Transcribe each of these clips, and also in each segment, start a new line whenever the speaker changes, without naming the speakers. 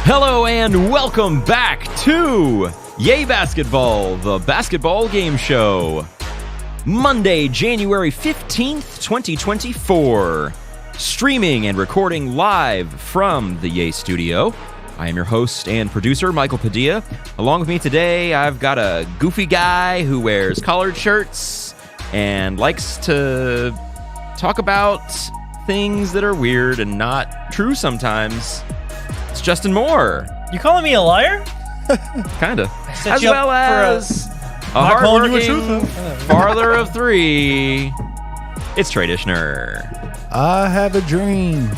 Hello and welcome back to Yay Basketball, the basketball game show. Monday, January 15th, 2024. Streaming and recording live from the Yay studio. I am your host and producer, Michael Padilla. Along with me today, I've got a goofy guy who wears collared shirts and likes to talk about things that are weird and not true sometimes. It's Justin Moore.
You calling me a liar?
Kinda. As well as a hardworking father of three. It's Trey Dishner.
I have a dream.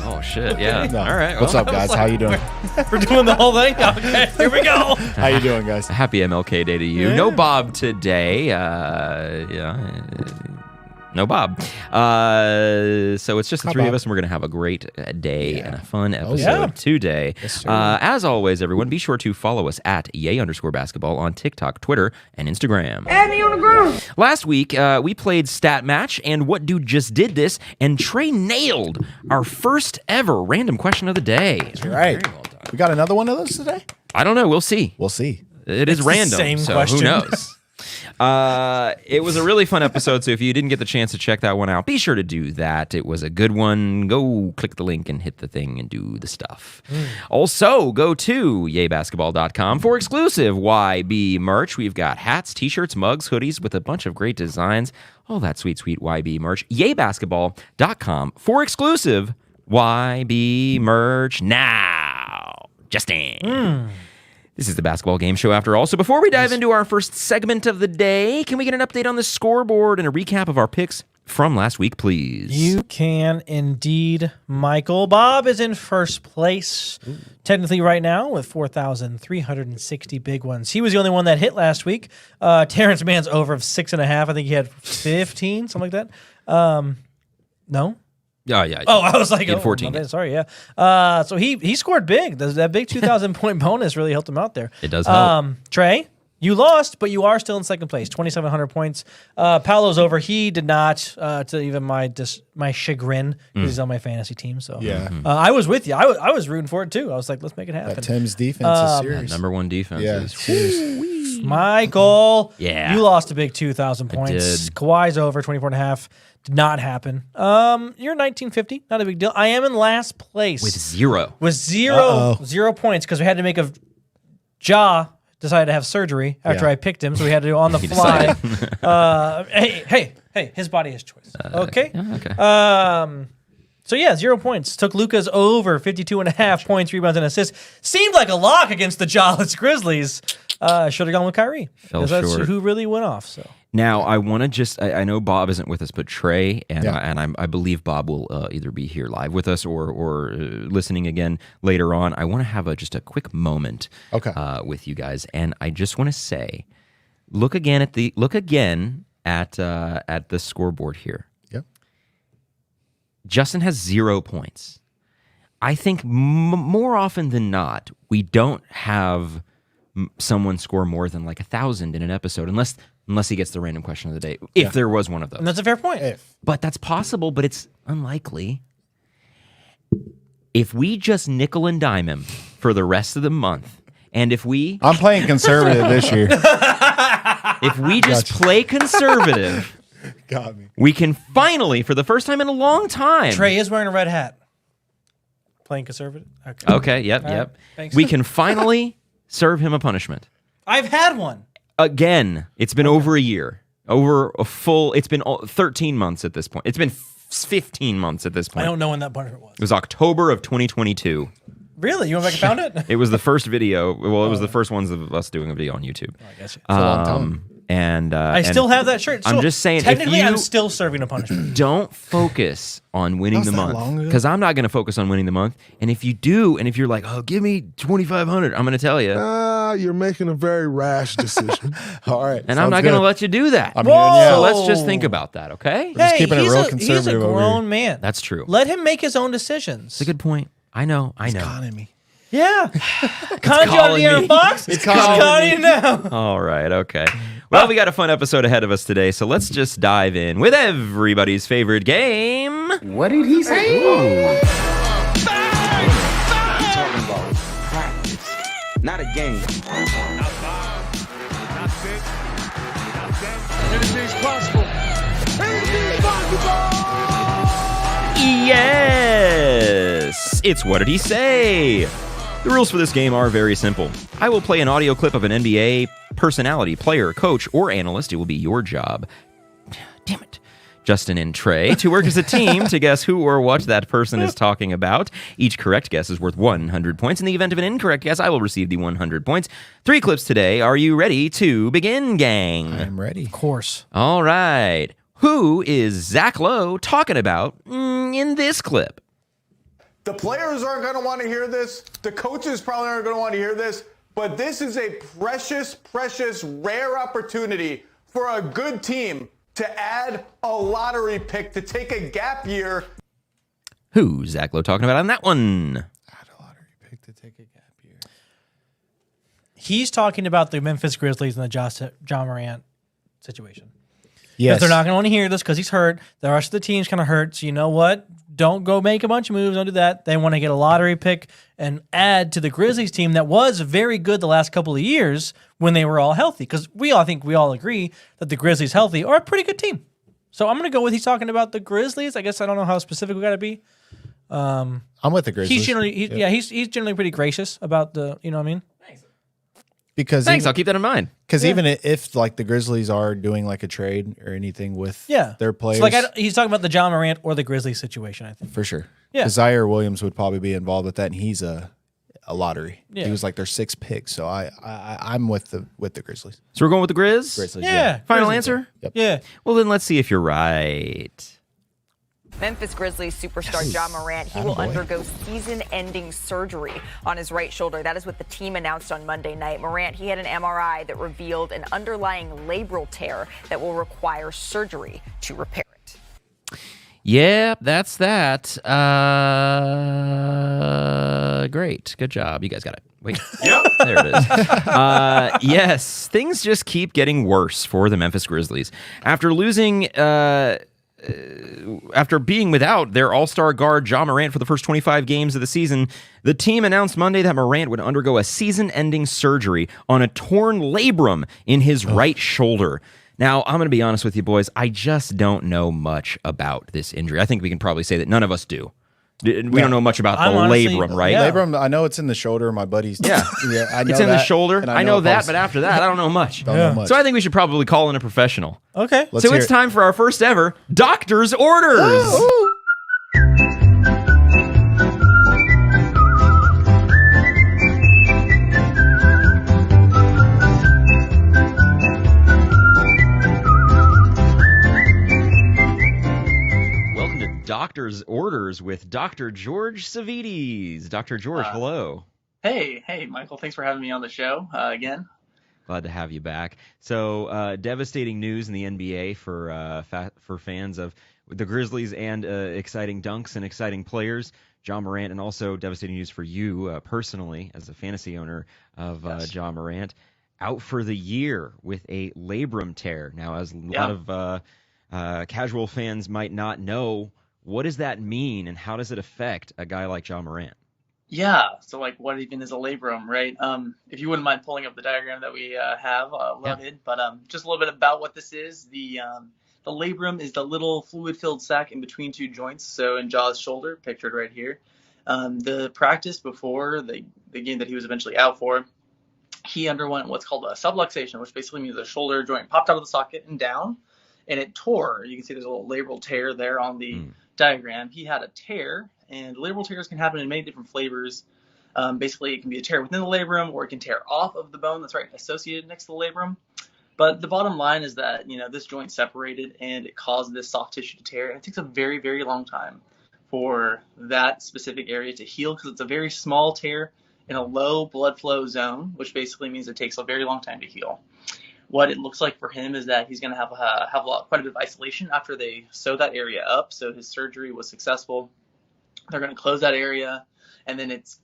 Oh shit! Yeah.
No.
All right.
What's up, guys? How you doing?
We're doing the whole thing. Okay, here we go.
How you doing, guys?
Happy MLK Day to you.
Yeah.
No Bob today. No Bob. So it's just the three of us, and we're going to have a great day and a fun episode today.
Yes,
As always, everyone, be sure to follow us at Yay_basketball on TikTok, Twitter, and Instagram.
Add me on the ground.
Last week, we played Stat Match and What Dude Just Did This, and Trey nailed our first ever random question of the day.
That's right.
Very well done.
We got another one of those today?
I don't know. We'll see.
We'll see.
It is
It's the
random,
same
so
question.
who knows? It was a really fun episode, so if you didn't get the chance to check that one out, be sure to do that. It was a good one. Go click the link and hit the thing and do the stuff. Also, go to yaybasketball.com for exclusive YB merch. We've got hats, t-shirts, mugs, hoodies with a bunch of great designs. All that sweet, sweet YB merch. Yaybasketball.com for exclusive YB merch now. Justin. This is the basketball game show after all. So before we dive into our first segment of the day, can we get an update on the scoreboard and a recap of our picks from last week, please?
You can indeed, Michael. Bob is in first place, technically right now, with 4,360 big ones. He was the only one that hit last week. Terrence Mann's over of 6.5. I think he had 15, something like that. No?
Yeah.
Oh, I was like,
He had 14.
my bad. Sorry, yeah. So he scored big. That big 2,000 point bonus really helped him out there.
It does help.
Trey, you lost, but you are still in second place, 2,700 points. Paolo's over. He did not, to even my chagrin, because he's on my fantasy team. So
Yeah.
I was with you. I was rooting for it too. I was like, let's make it happen.
That Tim's defense is serious.
Number one defense.
Yeah,
is-
serious.
Michael,
Yeah.
you lost a big 2,000 points.
did.
Kawhi's over, 24.5. Did not happen. You're 1950. Not a big deal. I am in last place.
With zero.
With zero points because we had to make a Ja decided to have surgery after
Yeah.
I picked him, so we had to do on the fly. Hey, his body, his choice. Okay.
Okay.
So yeah, 0 points. Took Luka's over 52.5 points, rebounds, and assists. Seemed like a lock against the Jawless Grizzlies. Should have gone with Kyrie.
Fell
'Cause that's
short.
who really went off. So.
Now, I want to just, I know Bob isn't with us, but Trey, and,
Yeah.
I believe Bob will either be here live with us or listening again later on. I want to have just a quick moment with you guys. And I just want to say, look again at the scoreboard here.
Yep.
Justin has 0 points. I think more often than not, we don't have someone score more than like 1,000 in an episode, unless he gets the random question of the day, if there was one of those.
And that's a fair point.
But that's possible, but it's unlikely. If we just nickel and dime him for the rest of the month, and if we...
I'm playing conservative this year.
If we just play conservative,
Got me.
we can finally, for the first time in a long time...
Trey is wearing a red hat. Playing conservative?
Okay, yep.
right, thanks.
We can finally serve him a punishment.
I've had one.
Again, it's been over a year. It's been 13 months at this point. It's been 15 months at this point.
I don't know when that punishment was.
It was October of 2022.
Really? You went back and found it?
It was the first video. Well, it was the first ones of us doing a video on YouTube.
I guess.
a long time.
I still have that shirt.
I'm
So
just saying, if
technically,
you-
I'm still serving a punishment.
Don't focus on winning
That
the
was that long
month,
ago?
because I'm not going to focus on winning the month. And if you do, and if you're like, oh, give me 2,500, I'm going to tell you,
You're making a very rash decision.
All right.
and I'm not going to let you do that.
I'm
Whoa!
hearing you
So
out.
let's just think about that, okay?
just keeping it real
he's a
conservative over
grown
here.
man.
That's true.
Let him make his own decisions.
That's a good point. I know.
Conning me.
Yeah. Conjure out of the Aaron Fox.
It's
He's
calling
conning you now.
All right, okay. Well, we got a fun episode ahead of us today, so let's just dive in with everybody's favorite game.
What did he say? not a game.
Anything's possible. Anything's possible.
Yes! It's What Did He Say? The rules for this game are very simple. I will play an audio clip of an NBA personality, player, coach, or analyst. It will be your job. Damn it. Justin and Trey, to work as a team to guess who or what that person is talking about. Each correct guess is worth 100 points. In the event of an incorrect guess, I will receive the 100 points. 3 clips today. Are you ready to begin, gang?
I'm ready.
Of course.
All right. Who is Zach Lowe talking about in this clip?
The players aren't going to want to hear this. The coaches probably aren't going to want to hear this. But this is a precious, precious, rare opportunity for a good team to add a lottery pick, to take a gap year.
Who's Zach Lowe talking about on that one?
Add a lottery pick to take a gap year.
He's talking about the Memphis Grizzlies and the John Morant situation.
Yes.
They're not going to want to hear this because he's hurt. The rest of the team's kind of hurt. So you know what? Don't go make a bunch of moves. Don't do that. They want to get a lottery pick and add to the Grizzlies team that was very good the last couple of years when they were all healthy. Because we all agree that the Grizzlies healthy are a pretty good team. So I'm going to go with he's talking about the Grizzlies. I guess I don't know how specific we got to be.
I'm with the Grizzlies.
He's generally pretty gracious about the, you know what I mean?
Because
Thanks, I'll keep that in mind.
Because even if like the Grizzlies are doing like a trade or anything with their players,
So he's talking about the John Morant or the Grizzlies situation, I think.
for sure.
Yeah.
Because Zaire Williams would probably be involved with that, and he's a lottery.
Yeah.
He was like their 6th pick, so I'm with the Grizzlies.
So we're going with the Grizz?
Grizzlies,
Yeah.
Final
Grizzlies.
answer?
Yep.
Yeah.
Well, then let's see if you're right.
Memphis Grizzlies superstar John Morant, he will undergo season-ending surgery on his right shoulder. That is what the team announced on Monday night. Morant, he had an MRI that revealed an underlying labral tear that will require surgery to repair it.
Yep, that's that. Great. Good job. You guys got it. Wait. Yep. There it is. Yes, things just keep getting worse for the Memphis Grizzlies. After losing... After being without their all-star guard, John Morant, for the first 25 games of the season, the team announced Monday that Morant would undergo a season-ending surgery on a torn labrum in his right shoulder. Now, I'm going to be honest with you, boys. I just don't know much about this injury. I think we can probably say that none of us do. We don't know much about the labrum, right?
Yeah.
Labrum, I know it's in the shoulder. My buddy's
Yeah.
I know
It's in the
that,
shoulder.
and
I know that,
opposed-
but after that, I don't know much.
Don't know much.
So I think we should probably call in a professional.
Okay.
Let's
So
hear
it's
it.
time for our first ever doctor's orders. Welcome to Doctor's Orders with Dr. George Savides. Dr. George, hello.
Hey, Michael. Thanks for having me on the show again.
Glad to have you back. So, devastating news in the NBA for fans of the Grizzlies and exciting dunks and exciting players, John Morant, and also devastating news for you personally as a fantasy owner of John Morant, out for the year with a labrum tear. Now, as a lot of casual fans might not know, what does that mean and how does it affect a guy like John Morant?
Yeah. So, like, what even is a labrum, right? If you wouldn't mind pulling up the diagram that we have loaded, but just a little bit about what this is. The labrum is the little fluid-filled sac in between two joints. So, in Jaw's shoulder, pictured right here. The practice before the game that he was eventually out for, he underwent what's called a subluxation, which basically means the shoulder joint popped out of the socket and down, and it tore. You can see there's a little labral tear there on the diagram. He had a tear, and labral tears can happen in many different flavors. Basically, it can be a tear within the labrum, or it can tear off of the bone that's right associated next to the labrum. But the bottom line is that, this joint separated, and it caused this soft tissue to tear. And it takes a very, very long time for that specific area to heal, because it's a very small tear in a low blood flow zone, which basically means it takes a very long time to heal. What it looks like for him is that he's going to have quite a bit of isolation after they sew that area up. So his surgery was successful. They're going to close that area, and then it's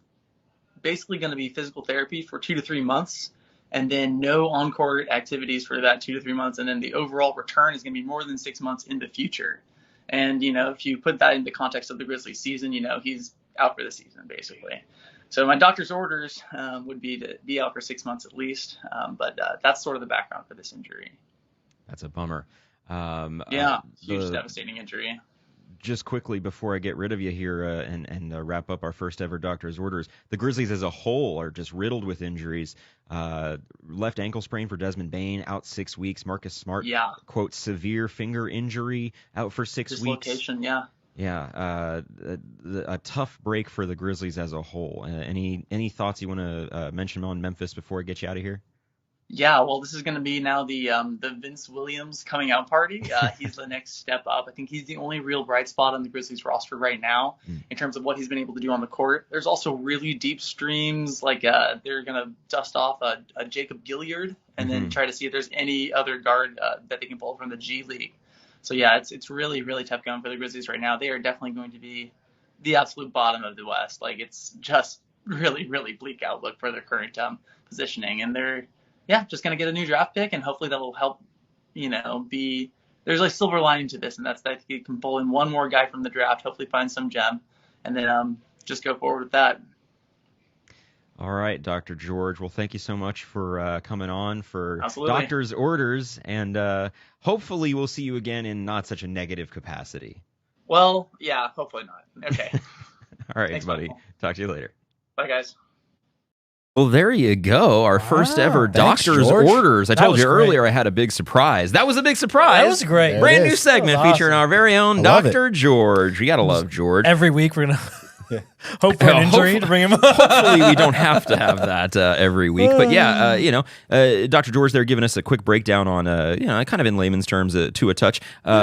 basically going to be physical therapy for 2 to 3 months, and then no on-court activities for that 2 to 3 months. And then the overall return is going to be more than 6 months in the future. And, if you put that in the context of the Grizzlies season, he's out for the season, basically. So my doctor's orders would be to be out for 6 months at least. But that's sort of the background for this injury.
That's a bummer.
Huge devastating injury.
Just quickly before I get rid of you here and wrap up our first ever doctor's orders, the Grizzlies as a whole are just riddled with injuries. Left ankle sprain for Desmond Bane, out 6 weeks. Marcus Smart, quote, severe finger injury, out for 6 weeks.
Dislocation,
a tough break for the Grizzlies as a whole. Any thoughts you want to mention on Memphis before I get you out of here?
Yeah, well, this is going to be now the Vince Williams coming out party. He's the next step up. I think he's the only real bright spot on the Grizzlies roster right now in terms of what he's been able to do on the court. There's also really deep streams, like they're going to dust off a Jacob Gilliard and then try to see if there's any other guard that they can pull from the G League. So, yeah, it's really, really tough going for the Grizzlies right now. They are definitely going to be the absolute bottom of the West. Like, it's just really, really bleak outlook for their current positioning. And they're just going to get a new draft pick, and hopefully that will help, there's a silver lining to this, and that's that you can pull in one more guy from the draft, hopefully find some gem, and then just go forward with that.
All right, Dr. George. Well, thank you so much for coming on for
Absolutely.
Doctor's Orders, and hopefully we'll see you again in not such a negative capacity.
Well, yeah, hopefully not. Okay.
All right,
Thanks,
buddy.
Michael.
Talk to you later.
Bye, guys.
Well, there you go. Our first ever
thanks,
Doctor's
George.
Orders. I
That
told
was
you
great.
earlier I had a big surprise. That was a big surprise.
That was great.
There
Brand
it
new
is.
segment
That was
featuring
awesome.
our very own
I love
Dr. George. You got to love George.
Every week we're gonna hope for an injury to bring him.
Hopefully we don't have to have that every week. But yeah, Dr. George there giving us a quick breakdown on, kind of in layman's terms, to a touch, how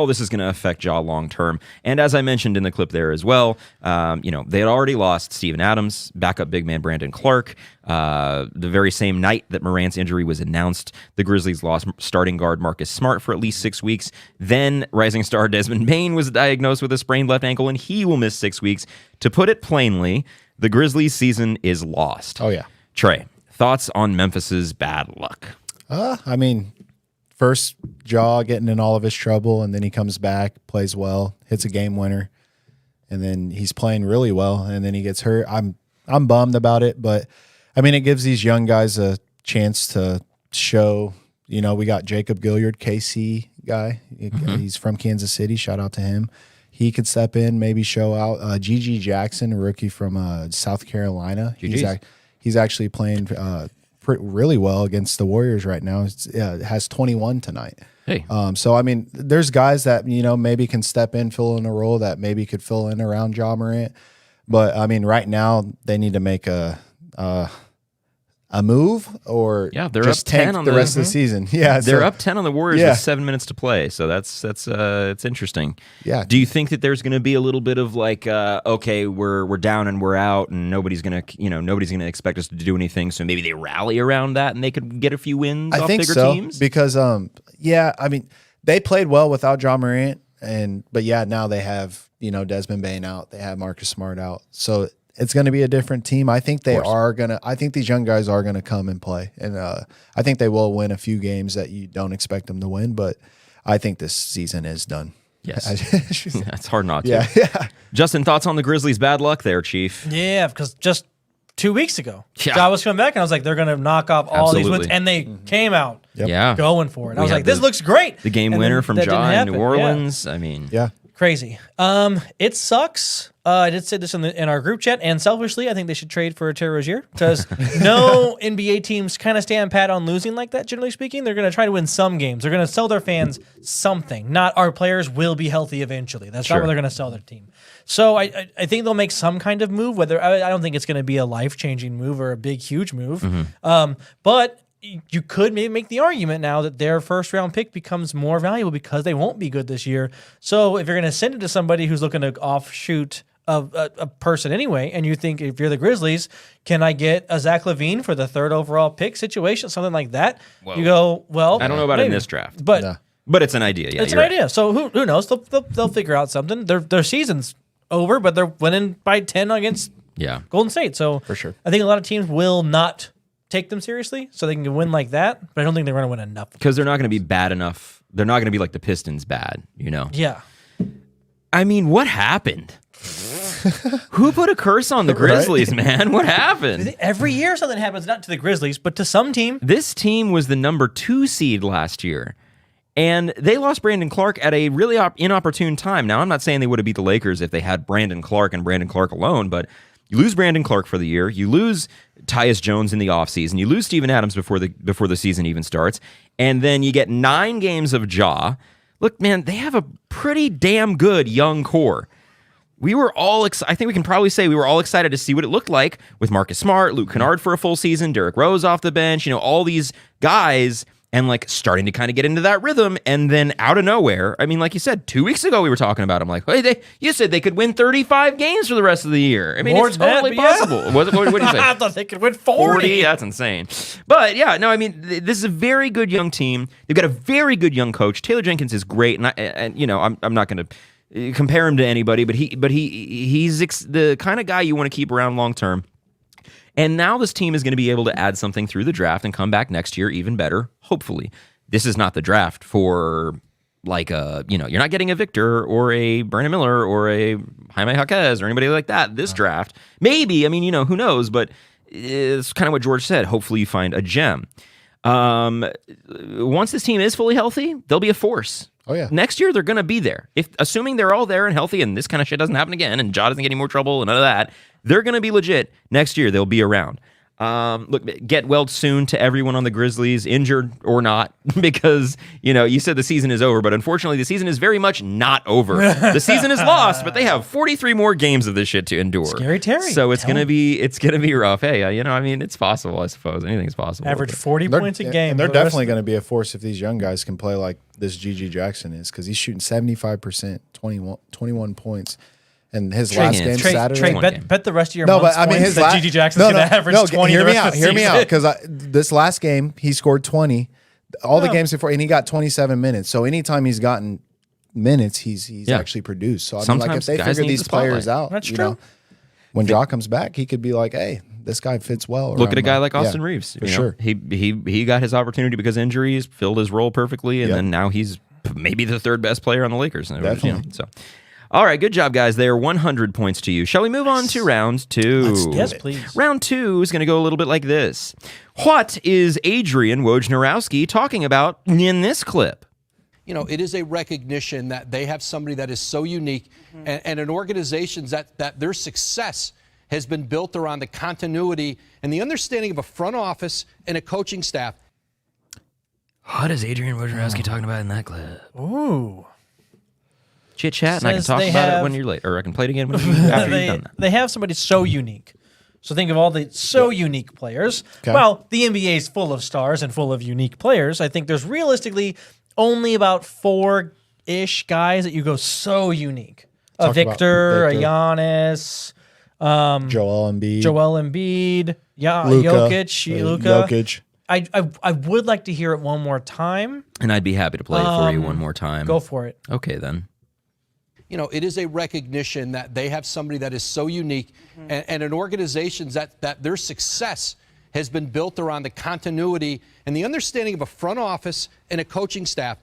this is going to affect Ja long term. And as I mentioned in the clip there as well, they had already lost Steven Adams, backup big man Brandon Clark. The very same night that Morant's injury was announced, the Grizzlies lost starting guard Marcus Smart for at least 6 weeks. Then rising star Desmond Bane was diagnosed with a sprained left ankle, and he will miss 6 weeks. To put it plainly, the Grizzlies season is lost.
Oh, yeah.
Trey, thoughts on Memphis's bad luck?
First Ja getting in all of his trouble, and then he comes back, plays well, hits a game winner, and then he's playing really well, and then he gets hurt. I'm bummed about it, but it gives these young guys a chance to show. We got Jacob Gilliard, KC guy. He's from Kansas City. Shout out to him. He could step in, maybe show out. Gigi Jackson, a rookie from South Carolina. He's actually playing really well against the Warriors right now. Has 21 tonight.
Hey.
There's guys that maybe can step in, fill in a role that maybe could fill in around Ja Morant. But right now they need to make a move, or
they're
just
up 10
tank
on
the rest of the season. Yeah,
They're up 10 on the Warriors
Yeah.
with 7 minutes to play, so that's it's interesting.
Yeah.
Do you think that there's going to be a little bit of like, okay, we're down and we're out, and nobody's gonna expect us to do anything, so maybe they rally around that and they could get a few wins off
think
bigger
so,
teams?
because they played well without Ja Morant, but now they have Desmond Bane out, they have Marcus Smart out, so it's going to be a different team. I think I think these young guys are going to come and play. And I think they will win a few games that you don't expect them to win. But I think this season is done.
Yes. It's hard not to.
Yeah.
Justin, thoughts on the Grizzlies' bad luck there, Chief?
Yeah, because just 2 weeks ago,
Yeah.
Ja was coming back, and I was like, they're going to knock off all these wins.
Absolutely.
And they came out
Yeah.
going for it. I was
had
like, this
the-
looks great.
The game
And
winner
then
from
that didn't
Ja in
happen.
New Orleans.
Yeah.
Crazy. It sucks. I did say this in our group chat, and selfishly, I think they should trade for Terry Rozier, because no NBA teams kind of stand pat on losing like that, generally speaking. They're going to try to win some games. They're going to sell their fans something, not our players will be healthy eventually. That's not what they're going to sell their team. So I think they'll make some kind of move, whether I don't think it's going to be a life-changing move or a big, huge move. But you could maybe make the argument now that their first-round pick becomes more valuable because they won't be good this year. So if you're going to send it to somebody who's looking to offshoot a person anyway, and you think, if you're the Grizzlies, can I get a Zach LaVine for the third overall pick situation, something like that? You go, well,
I don't know about it in
maybe.
this draft.
But
But it's an idea. Yeah,
it's an
you're right.
idea. So who knows? They'll figure out something. Their season's over, but they're winning by 10 against
Yeah.
Golden State. So
For sure.
I think a lot of teams will not take them seriously, so they can win like that. But I don't think they're going to win enough.
Because they're not going to be bad enough. They're not going to be like the Pistons bad,
Yeah.
I mean, what happened? Who put a curse on the Grizzlies, man? What happened?
Every year something happens, not to the Grizzlies, but to some team.
This team was the number 2 seed last year, and they lost Brandon Clark at a really inopportune time. Now, I'm not saying they would have beat the Lakers if they had Brandon Clark and Brandon Clark alone, but you lose Brandon Clark for the year, you lose Tyus Jones in the offseason, you lose Steven Adams before the season even starts, and then you get 9 games of Ja. Look, man, they have a pretty damn good young core. We were all I think we can probably say we were all excited to see what it looked like with Marcus Smart, Luke Kennard for a full season, Derrick Rose off the bench, all these guys, and like starting to kind of get into that rhythm. And then out of nowhere, I mean, like you said, 2 weeks ago we were talking about them, like, hey, you said they could win 35 games for the rest of the year. I mean,
More
it's
than that,
totally
but yeah.
possible. What did you say?
I thought they could win 40.
That's insane. But yeah, no, I mean, this is a very good young team. They've got a very good young coach. Taylor Jenkins is great, and I'm not going to compare him to anybody, but he's the kind of guy you want to keep around long term. And now this team is going to be able to add something through the draft and come back next year even better, hopefully. This is not the draft for like you're not getting a Victor or a Brandon Miller or a Jaime Jaquez or anybody like that. This draft, maybe, I mean, who knows, but it's kind of what George said. Hopefully you find a gem. Once this team is fully healthy, they'll be a force.
Oh, yeah.
Next year, they're going to be there. Assuming they're all there and healthy and this kind of shit doesn't happen again and Ja doesn't get any more trouble and none of that, they're going to be legit. Next year, they'll be around. Look, get well soon to everyone on the Grizzlies, injured or not, because, you said the season is over, but unfortunately, the season is very much not over. The season is lost, but they have 43 more games of this shit to endure.
Scary Terry.
So it's going to be rough. Hey, I mean, it's possible, I suppose. Anything's possible.
Average 40 points a game.
And they're definitely going to be a force if these young guys can play like this GG Jackson is, because he's shooting 75%, 21 points. And his last game Saturday.
Trey, bet the rest of your
no,
month's
but I mean,
points
his
that GG Jackson's going to average 20
hear
the
me
rest
out,
of the
hear me
season.
out, because this last game he scored 20. All the games before, and he got 27 minutes. So anytime he's gotten minutes, he's actually produced. So I mean, like if they figure these players out,
that's true.
When Ja comes back, he could be like, hey, this guy fits well.
Look at a guy like Austin Reeves.
For sure.
He got his opportunity because injuries, filled his role perfectly, and then now he's maybe the 3rd best player on the Lakers.
Definitely.
So. All right, good job, guys. They are 100 points to you. Shall we move on to round 2?
Yes, please.
Round 2 is going to go a little bit like this. What is Adrian Wojnarowski talking about in this clip?
It is a recognition that they have somebody that is so unique and an organization that their success has been built around the continuity and the understanding of a front office and a coaching staff.
What is Adrian Wojnarowski talking about in that clip?
Ooh.
Chit chat, and I can talk about it when you're late, or I can play it again after you've done that.
They have somebody so unique. So think of all the unique players.
Okay.
Well, the NBA is full of stars and full of unique players. I think there's realistically only about 4-ish guys that you go so unique. A Victor, a Giannis,
Joel Embiid,
Jokic. I would like to hear it one more time.
And I'd be happy to play it for you one more time.
Go for it.
Okay, then.
It is a recognition that they have somebody that is so unique and an organization that their success has been built around the continuity and the understanding of a front office and a coaching staff.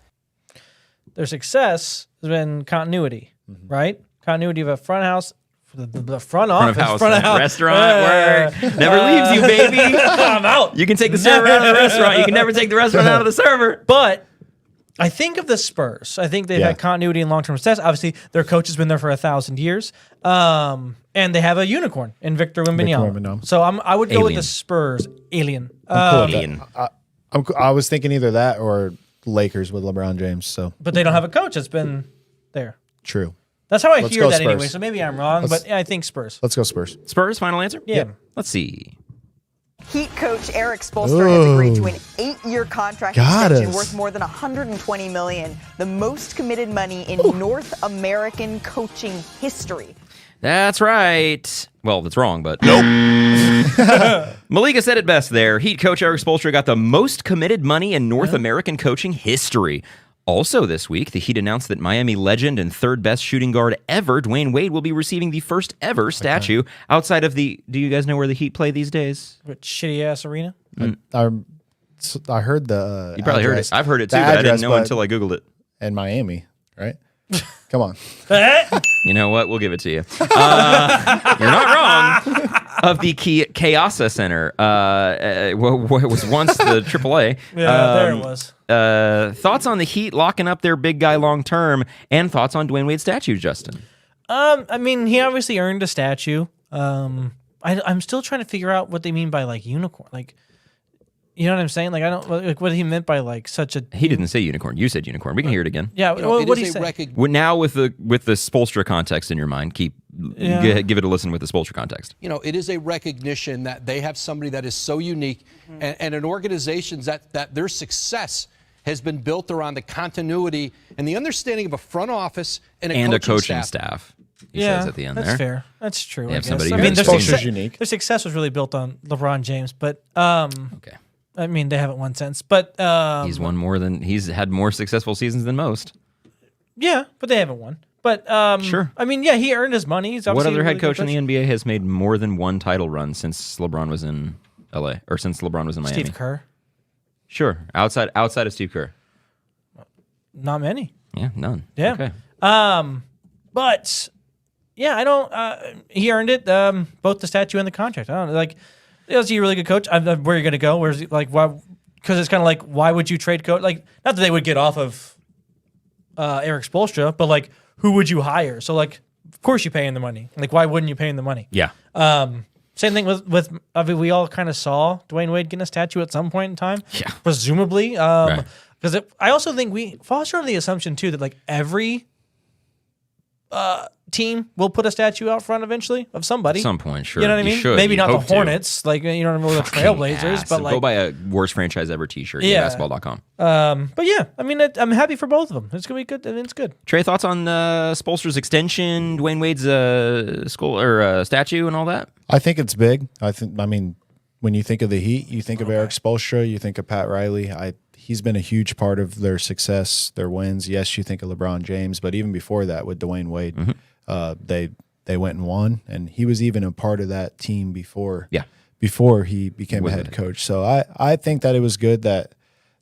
Their success has been continuity, right? Continuity of a front house. The front office,
front of house, restaurant, work, never leaves you, baby.
I'm out.
You can take the server out of the restaurant. You can never take the restaurant out of the server.
But I think of the Spurs. I think they've had continuity and long-term success. Obviously, their coach has been there for 1,000 years, and they have a unicorn in Victor Wembanyama. So I would go with the Spurs. Alien.
Alien.
I was thinking either that or Lakers with LeBron James. So,
but they don't have a coach that's been there.
True.
That's how I
Let's
hear
go
that
Spurs.
anyway. So maybe I'm wrong, but I think Spurs.
Let's go Spurs.
Spurs, final answer?
Yeah.
Let's see.
Heat coach Erik Spoelstra has agreed to an 8-year contract extension worth more than $120 million, the most committed money in North American coaching history.
That's right. Well, that's wrong, but nope. Malika said it best there. Heat coach Erik Spoelstra got the most committed money in North American coaching history. Also this week, the Heat announced that Miami legend and 3rd best shooting guard ever, Dwayne Wade, will be receiving the first ever statue outside of the... Do you guys know where the Heat play these days?
What shitty-ass arena?
I heard the
You probably heard it. I've heard it too, but I didn't know until I Googled it.
In Miami, right? Come on.
You know what? We'll give it to you. You're not wrong. Of the Kayasa Center, what was once the AAA.
There it was.
Thoughts on the Heat locking up their big guy long term, and thoughts on Dwayne Wade's statue, Justin?
I mean, he obviously earned a statue. I'm still trying to figure out what they mean by like unicorn. Like, you know what I'm saying? Like, I don't like what he meant by like such a.
He didn't say unicorn. You said unicorn. We can hear it again.
Yeah. What did he say?
Now with the Spoelstra context in your mind, give it a listen with the Spoelstra context.
You know, it is a recognition that they have somebody that is so unique, and an organization that their success has been built around the continuity and the understanding of a front office and a
coaching staff. He says at the end
that's
there.
Fair. That's true.
They
I
have
guess.
somebody
I
who
mean,
has
unique.
Their success was really built on LeBron James, but
Okay.
I mean, they haven't won since. But
he's had more successful seasons than most.
Yeah, but they haven't won. But
sure.
I mean, yeah, he earned his money. He's
What other
a
head
really
coach
good
in the NBA has made more than one title run since LeBron was in LA or since LeBron was in Miami?
Steve Kerr.
Sure. Outside of Steve Kerr.
Not many.
Yeah, none.
Yeah.
Okay.
But yeah, I don't. He earned it. Both the statue and the contract. I don't know. Like, is he a really good coach? Where are you going to go? Where's he, like why? Because it's kind of like, why would you trade coach? Like, not that they would get off of Erik Spoelstra, but like, who would you hire? So like, of course you pay him the money. Like, why wouldn't you pay him the money?
Yeah.
Same thing with I mean, we all kind of saw Dwayne Wade getting a statue at some point in time.
Yeah.
Presumably.
Right.
Because I also think we foster under the assumption too that like every team will put a statue out front eventually of somebody.
At some point, sure.
You know what I mean?
Should.
Maybe
You
not the
hope to.
Hornets, like you know what I mean, the Trailblazers, but like
go buy a worst franchise ever T-shirt.
Yeah.
Basketball.com.
But yeah, I mean, I'm happy for both of them. It's gonna be good. I mean, it's good.
Trey, thoughts on Spoelstra's extension, Dwayne Wade's statue, and all that?
I think it's big. I mean, when you think of the Heat, you think of Erik Spoelstra, you think of Pat Riley. He's been a huge part of their success, their wins. Yes, you think of LeBron James, but even before that, with Dwayne Wade, they went and won, and he was even a part of that team before he became a head coach. So I think that it was good that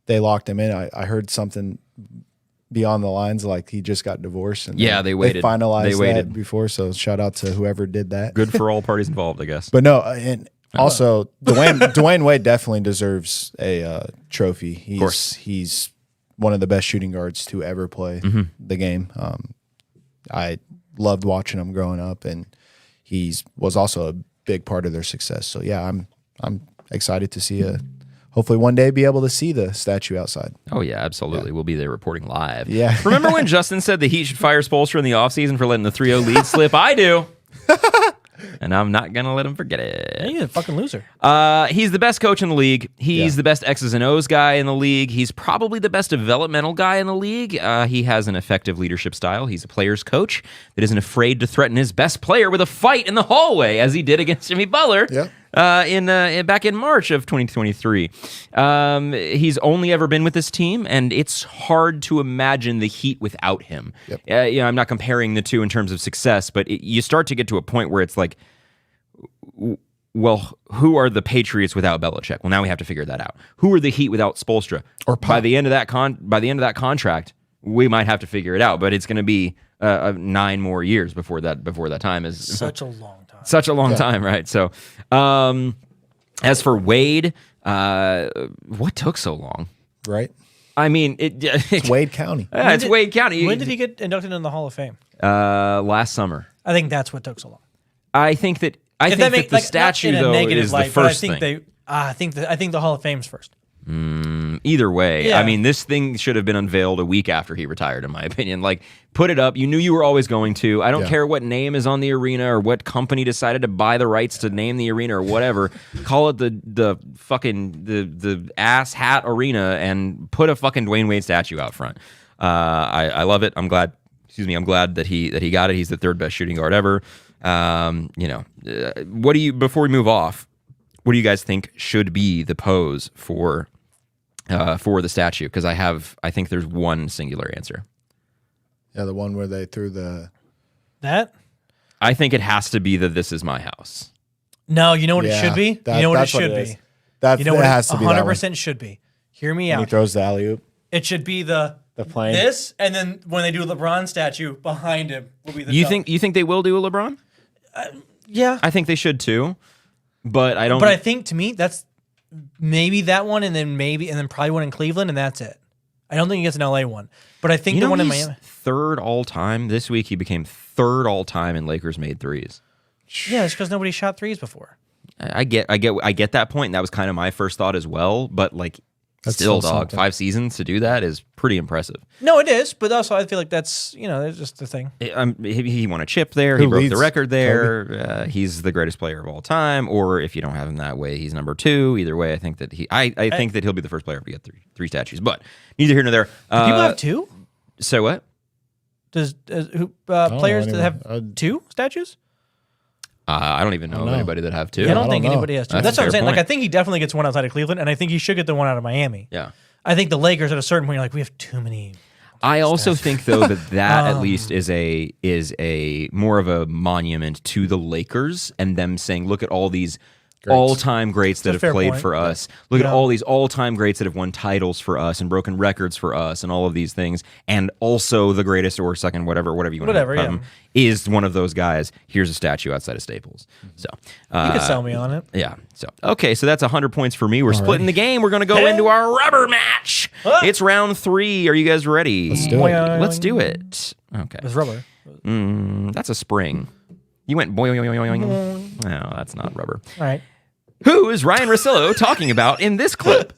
they locked him in. I heard something beyond the lines like he just got divorced, and
they waited.
They finalized
They waited.
that before. So shout out to whoever did that.
Good for all parties involved, I guess.
But no, and also Dwayne Wade definitely deserves a trophy. He's one of the best shooting guards to ever play the game. I loved watching him growing up, and was also a big part of their success. So yeah, I'm excited to see hopefully one day be able to see the statue outside.
Oh yeah, absolutely. Yeah. We'll be there reporting live.
Yeah.
Remember when Justin said the Heat should fire Spoelstra in the offseason for letting the 3-0 lead slip? I do. And I'm not going to let him forget it.
He's a fucking loser.
He's the best coach in the league. He's the best X's and O's guy in the league. He's probably the best developmental guy in the league. He has an effective leadership style. He's a player's coach that isn't afraid to threaten his best player with a fight in the hallway, as he did against Jimmy Butler back in March of 2023. He's only ever been with this team, and it's hard to imagine the Heat without him. Yep. I'm not comparing the two in terms of success, but you start to get to a point where it's like, well, who are the Patriots without Belichick? Well, now we have to figure that out. Who are the Heat without Spoelstra? Or by the end of that contract, we might have to figure it out. But it's going to be 9 more years before that time is
such a long time.
Such a long time, right? So, as for Wade, what took so long?
Right.
I mean,
it's Wade County.
Yeah, it's Wade County.
When did he get inducted in the Hall of Fame?
Last summer.
I think that's what took so long.
I think that the statue though is the first thing.
I think the Hall of Fame's first.
Either way,
yeah.
I mean, this thing should have been unveiled a week after he retired, in my opinion. Like, put it up. You knew you were always going to. I don't care what name is on the arena or what company decided to buy the rights to name the arena or whatever. Call it the fucking the ass hat arena and put a fucking Dwayne Wade statue out front. I love it. I'm glad. I'm glad that he got it. He's the third best shooting guard ever. What do you, before we move off, what do you guys think should be the pose for the statue? Because I think there's one singular answer.
Yeah, the one where they threw
that.
I think it has to be the "This is my house."
No, you know what it should be. You know what it should be.
It has to be
100% should be. Hear me out.
He throws the alley-oop.
It should be the
The plane.
This, and then when they do a LeBron statue behind him, will be the
You
dome.
think they will do a LeBron?
Yeah.
I think they should too, but I don't.
But I think to me that's maybe that one, and then probably one in Cleveland, and that's it. I don't think he gets an LA one, but I think the one in
he's
Miami.
third all time this week. He became third all time in Lakers made threes.
Yeah, it's because nobody shot threes before.
I get that point. And that was kind of my first thought as well. But like,
That's
still,
still
dog,
something.
5 seasons to do that is pretty impressive.
No, it is, but also I feel like that's it's just the thing.
He won a chip there. He
Who
broke the
leads?
record there. He's the greatest player of all time. Or if you don't have him that way, he's number 2. Either way, I think that I think that he'll be the first player to get three statues. But neither here nor there.
Do people have 2?
So what?
Does
know
players that
anyone.
have 2 statues?
I don't even know of anybody that have 2.
Yeah, I don't
I
think
don't know.
anybody has 2.
That's
That's
a
what I'm
fair
saying. Like,
point.
I think he definitely gets one outside of Cleveland, and I think he should get the one out of Miami.
Yeah.
I think the Lakers at a certain point, you're like, we have too many.
I also think though that at least is a more of a monument to the Lakers and them saying, look at all these all-time greats that
a
have
fair
played
point.
for us. Look at
Yeah.
all these all-time greats that have won titles for us and broken records for us and all of these things. And also the greatest or second, whatever you want to
Whatever,
call
yeah.
him, is one of those guys. Here's a statue outside of Staples. So
You could sell me on it.
yeah. So okay, so that's 100 points for me. We're splitting the game. We're gonna go into our rubber match. It's round 3. Are you guys ready?
Let's do it.
Let's do it. Okay.
With rubber.
That's a spring. You went boing. No, that's not rubber.
All right.
Who is Ryan Russillo talking about in this clip?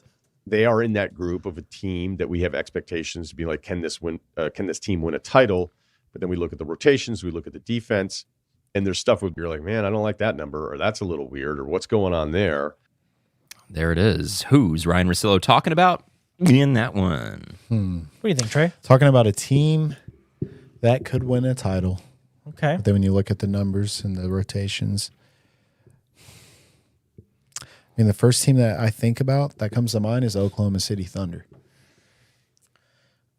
They are in that group of a team that we have expectations to be like, can this team win a title? But then we look at the rotations, we look at the defense, and there's stuff where you're like, man, I don't like that number, or that's a little weird, or what's going on there?
There it is. Who's Ryan Russillo talking about in that one?
What do you think, Trey?
Talking about a team that could win a title.
Okay.
But then when you look at the numbers and the rotations, I mean, the first team that I think about that comes to mind is Oklahoma City Thunder.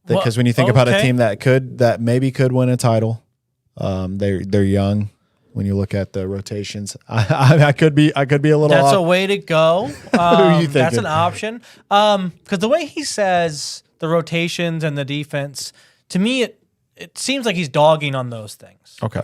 Because when you think about a team that maybe could win a title, they're young. When you look at the rotations, I could be a little.
That's
off.
a way to go.
Who are you
That's
thinking?
an option. Because the way he says the rotations and the defense, to me, it seems like he's dogging on those things,
Okay.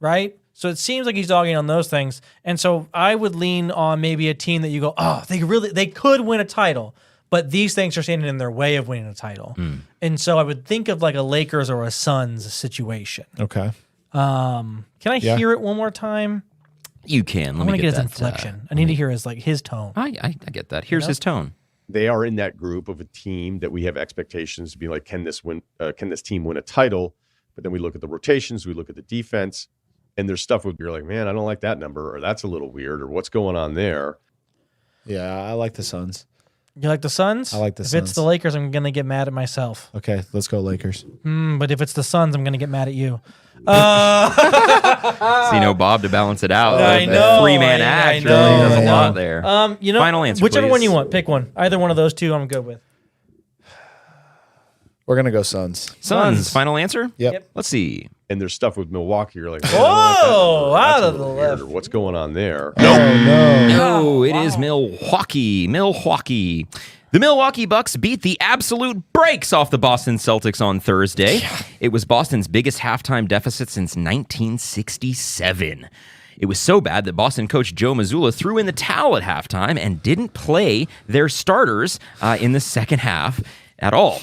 right? So it seems like he's dogging on those things, and so I would lean on maybe a team that you go, oh, they could win a title, but these things are standing in their way of winning a title, and so I would think of like a Lakers or a Suns situation.
Okay.
Can I hear it one more time?
You can.
I
Let
want
me
to
get
get his
that.
inflection. I need to hear his tone.
I get that. Here's his tone.
They are in that group of a team that we have expectations to be like, can this team win a title? But then we look at the rotations, we look at the defense, and there's stuff where you're like, man, I don't like that number, or that's a little weird, or what's going on there?
Yeah, I like the Suns.
You like the Suns?
I like the
If
Suns.
it's the Lakers, I'm going to get mad at myself.
Okay, let's go Lakers.
But if it's the Suns, I'm going to get mad at you.
See, Bob to balance it out.
I
The
know,
3-man
I
act
know,
really does
I
a
know.
lot there. Final answer,
whichever
please.
one you want, pick one. Either one of those two, I'm good with.
We're gonna go Suns.
Suns. Final answer?
Yep.
Let's see.
And there's stuff with Milwaukee, you're like, man,
Whoa,
I don't like that number, or that's
out
a
of the
little weird,
left.
or what's going on there?
Oh no.
No, it is Milwaukee. Milwaukee. The Milwaukee Bucks beat the absolute brakes off the Boston Celtics on Thursday. It was Boston's biggest halftime deficit since 1967. It was so bad that Boston coach Joe Mazzulla threw in the towel at halftime and didn't play their starters in the second half at all.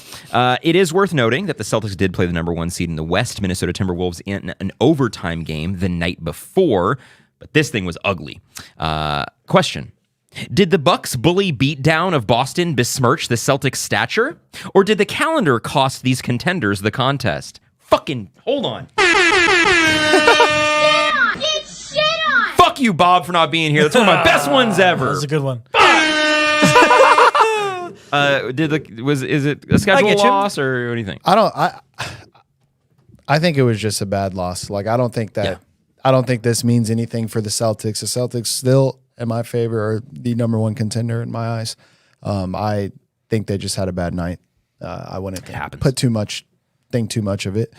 It is worth noting that the Celtics did play the number 1 seed in the West, Minnesota Timberwolves, in an overtime game the night before, but this thing was ugly. Question. Did the Bucks' bully beatdown of Boston besmirch the Celtics' stature? Or did the calendar cost these contenders the contest? Fucking, hold on. Fuck you, Bob, for not being here. That's one of my best ones ever.
That's a good one.
Is it a schedule
get you.
loss, or what do you think?
I think it was just a bad loss. Like I don't think this means anything for the Celtics. The Celtics still, in my favor, are the number 1 contender in my eyes. I think they just had a bad night. I wouldn't think too much of it.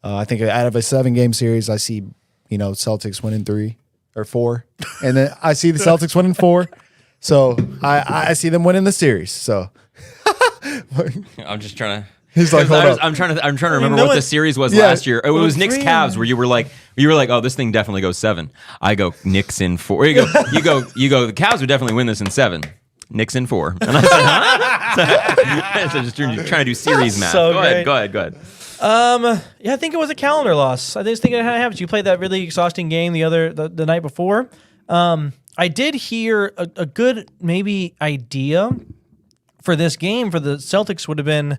I think out of a 7-game series, I see Celtics winning 3 or 4, and then I see the Celtics winning 4. So I see them winning the series. So
I'm just trying to.
He's like, hold up.
I'm trying to remember
no
what the
one-
series was
Yeah.
last year. It was Knicks
3.
Cavs where you were like, oh, this thing definitely goes 7. I go Knicks in 4. You go, the Cavs would definitely win this in 7. Knicks in 4. And I said, huh? So just trying to do series math.
So
Go ahead.
Yeah, I think it was a calendar loss. I just think it happens. You played that really exhausting game the night before. I did hear a good maybe idea for this game for the Celtics would have been,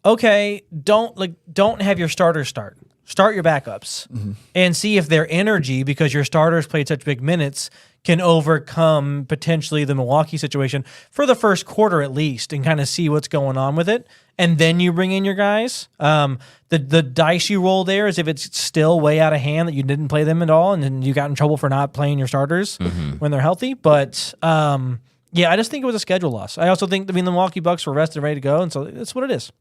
okay, don't have your starters start. Start your backups and see if their energy, because your starters played such big minutes, can overcome potentially the Milwaukee situation for the first quarter at least, and kind of see what's going on with it. And then you bring in your guys. The dice you roll there is if it's still way out of hand that you didn't play them at all, and then you got in trouble for not playing your starters when they're healthy. But yeah, I just think it was a schedule loss. I also think the Milwaukee Bucks were rested and ready to go, and so that's what it is.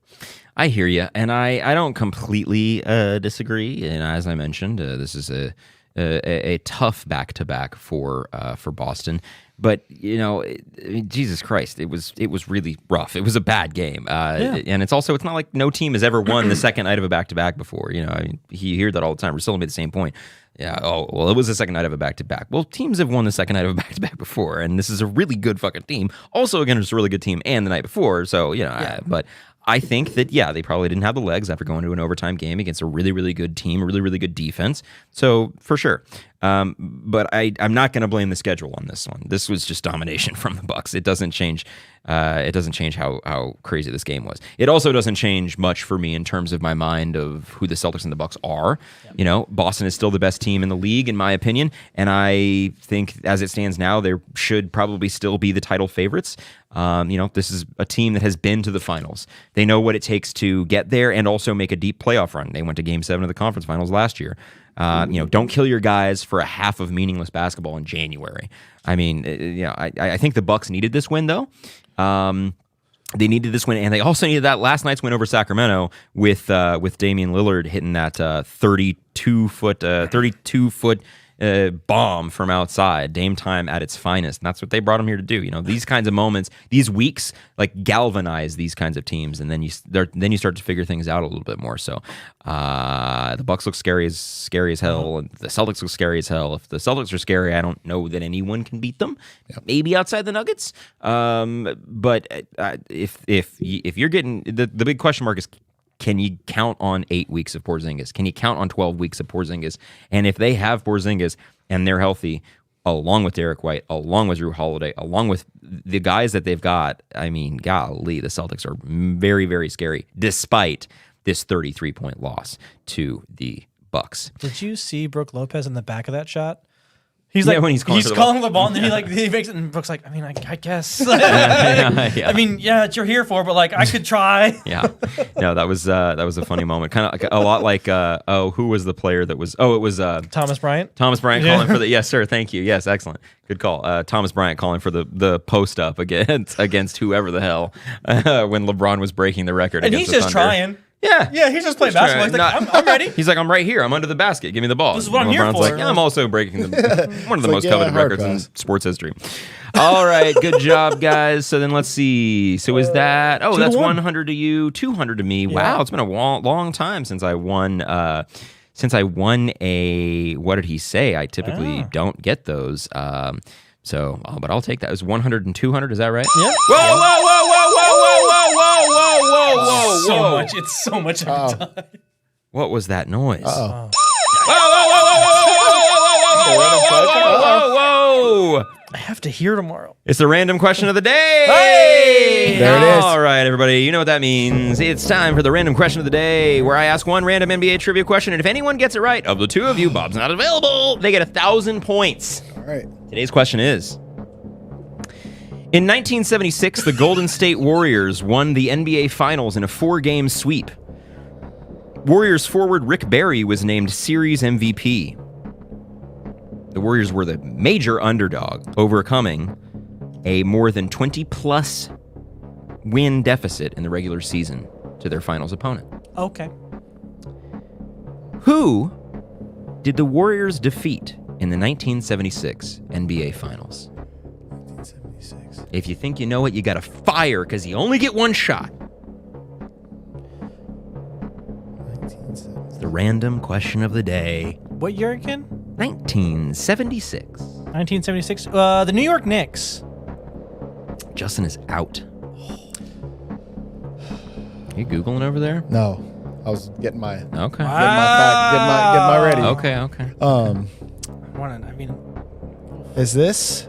I hear you, and I don't completely disagree. And as I mentioned, this is a tough back-to-back for Boston. But Jesus Christ, it was really rough. It was a bad game, and it's not like no team has ever won the second night of a back-to-back before. You hear that all the time. We're still made the same point. Yeah. Oh, well, it was the second night of a back-to-back. Well, teams have won the second night of a back-to-back before, and this is a really good fucking team. Also, again, it's a really good team, and the night before. So but I think that, they probably didn't have the legs after going to an overtime game against a really, really good team, a really, really good defense. So, for sure. But I'm not going to blame the schedule on this one. This was just domination from the Bucks. It doesn't change. It doesn't change how crazy this game was. It also doesn't change much for me in terms of my mind of who the Celtics and the Bucks are. Yep. Boston is still the best team in the league, in my opinion, and I think as it stands now, they should probably still be the title favorites. This is a team that has been to the finals. They know what it takes to get there and also make a deep playoff run. They went to Game 7 of the conference finals last year. Don't kill your guys for a half of meaningless basketball in January. I mean, I think the Bucks needed this win, though. They needed this win, and they also needed that last night's win over Sacramento with Damian Lillard hitting that 32-foot bomb from outside. Dame time at its finest, and that's what they brought him here to do. These kinds of moments, these weeks, like galvanize these kinds of teams, and then you start to figure things out a little bit more. So the Bucks look scary as hell, and the Celtics look scary as hell. If the Celtics are scary, I don't know that anyone can beat them. Yep. Maybe outside the Nuggets, but if you're getting the big question mark is, can you count on 8 weeks of Porzingis? Can you count on 12 weeks of Porzingis? And if they have Porzingis and they're healthy, along with Derek White, along with Drew Holiday, along with the guys that they've got, I mean, golly, the Celtics are very, very scary, despite this 33-point loss to the Bucks.
Did you see Brook Lopez in the back of that shot? He's
when he's calling
the ball, and then he makes it, and Brooks like, I mean, I guess.
Yeah.
I mean, it's you're here for, but I could try.
Yeah, no, that was a funny moment, kind of a lot like who was the player that was? Oh, it was
Thomas Bryant.
Thomas Bryant calling for the yes, sir, thank you, yes, excellent, good call. Thomas Bryant calling for the post up against whoever the hell when LeBron was breaking the record,
and
against
he's just
the Thunder.
trying.
Yeah,
he's just playing basketball. He's like, I'm ready.
He's like, I'm right here. I'm under the basket. Give me the ball.
This is what I'm
LeBron's
here for.
like, I'm also breaking one of the most coveted records in
pass.
sports history. All right, good job, guys. So then let's see. So is that? Oh, that's 100 to you, 200 to me. Yeah. Wow, it's been a long time since I won. Since I won a. What did he say? I typically don't get those. But I'll take that. It was 100 and 200. Is that right?
Yeah.
Whoa.
So much. It's so much every time.
What was that noise?
Uh-oh.
Whoa.
I have to hear tomorrow.
It's the random question of the day.
Hey!
There it is.
All right, everybody. You know what that means. It's time for the random question of the day, where I ask one random NBA trivia question, and if anyone gets it right, of the two of you, Bob's not available, they get 1,000 points.
All right.
Today's question is, in 1976, the Golden State Warriors won the NBA Finals in a 4-game sweep. Warriors forward Rick Barry was named Series MVP. The Warriors were the major underdog, overcoming a more than 20-plus win deficit in the regular season to their finals opponent.
Okay.
Who did the Warriors defeat in the 1976 NBA Finals?
1976.
If you think you know it, you got to fire, because you only get one shot. the random question of the day.
What year again?
1976.
1976. The New York Knicks.
Justin is out. Are you Googling over there?
No, I was getting my
Okay.
getting my ready.
Okay.
I mean,
Is this?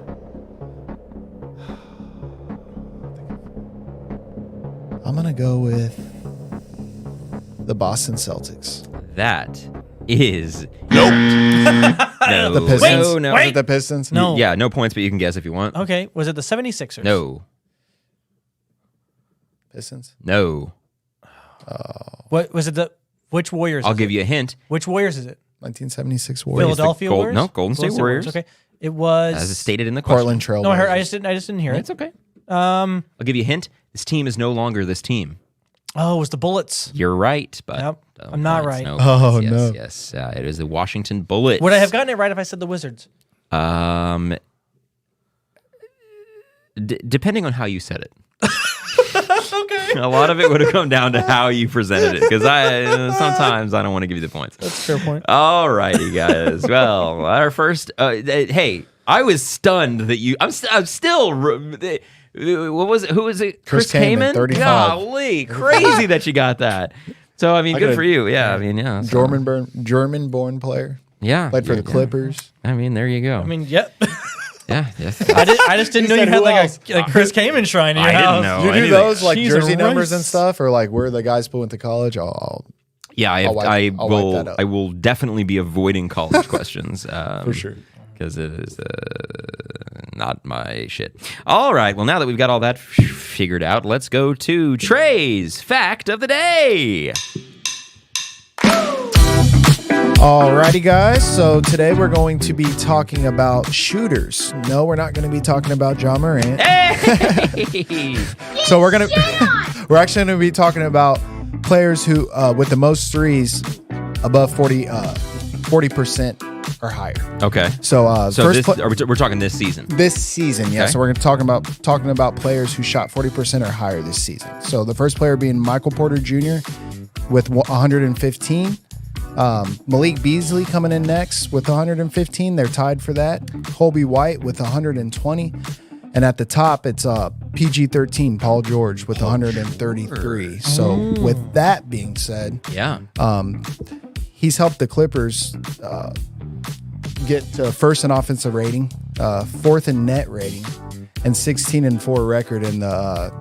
I'm gonna go with the Boston Celtics.
That is nope. No.
The Pistons.
No.
Was it the Pistons?
No.
Yeah, no points, but you can guess if you want.
okay. Was it the 76ers?
No.
Pistons.
No.
What was it? Which Warriors?
I'll
is
give
it?
you a hint.
Which Warriors is it?
1976 Warriors.
Philadelphia
Gold-
Warriors.
no, Golden State Warriors.
Okay. It was.
As stated in the question.
Portland Trail.
No, I
Blazers.
just didn't hear
It's
it.
okay.
Um.
I'll give you a hint. This team is no longer this team.
Oh, it was the Bullets.
You're right, but
Yep.
no
I'm not
points,
right.
no
Oh,
points.
no.
Yes. It is the Washington Bullets.
Would I have gotten it right if I said the Wizards?
Depending on how you said it.
Okay.
A lot of it would have come down to how you presented it, because sometimes I don't want to give you the points.
That's a fair point.
All righty, guys. Well, our first. Hey, I was stunned that you. I'm still. What was it? Who was it?
Chris Kaman, 35.
Golly, crazy that you got that. So I mean,
I
good
got
for you. Yeah, I mean, yeah. so-
German-born player.
Yeah,
Played for the
yeah.
Clippers.
I mean, there you go.
I mean, yep.
yeah, yes.
I just didn't know you
said
had
who
like
else?
a Chris Kaman shrine in your
I didn't
house.
know.
You do
anything.
those like
Jeez,
jersey
a
numbers
rice.
and stuff, or like where the guys went to college?
Yeah,
I'll wipe that up.
I will definitely be avoiding college questions
for sure.
because it is not my shit. All right, well, now that we've got all that figured out, let's go to Trey's fact of the day.
Alrighty, guys. So today we're going to be talking about shooters. No, we're not going to be talking about John Morant.
Hey!
So we're we're actually going to be talking about players who with the most threes above 40% or higher.
Okay.
So
So we're talking this season.
this season, yeah.
Okay.
So we're going to talking about players who shot 40% or higher this season. So the first player being Michael Porter Jr. with 115. Malik Beasley coming in next with 115. They're tied for that. Colby White with 120. And at the top, it's PG-13, Paul George with 133. So with that being said,
Yeah.
he's helped the Clippers get to first in offensive rating, fourth in net rating, and 16-4 record in the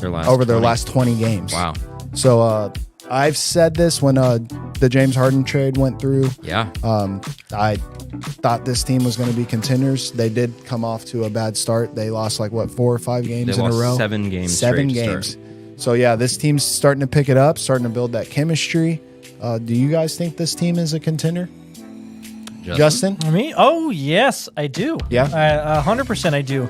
their last 20 games.
Wow.
So I've said this when the James Harden trade went through.
Yeah.
I thought this team was going to be contenders. They did come off to a bad start. They lost 4 or 5 games
They
in a
lost
row.
7 games.
Seven
straight to
games.
start.
So yeah, this team's starting to pick it up, starting to build that chemistry. Do you guys think this team is a contender? Justin?
Me? Oh yes, I do.
Yeah?
100% I do.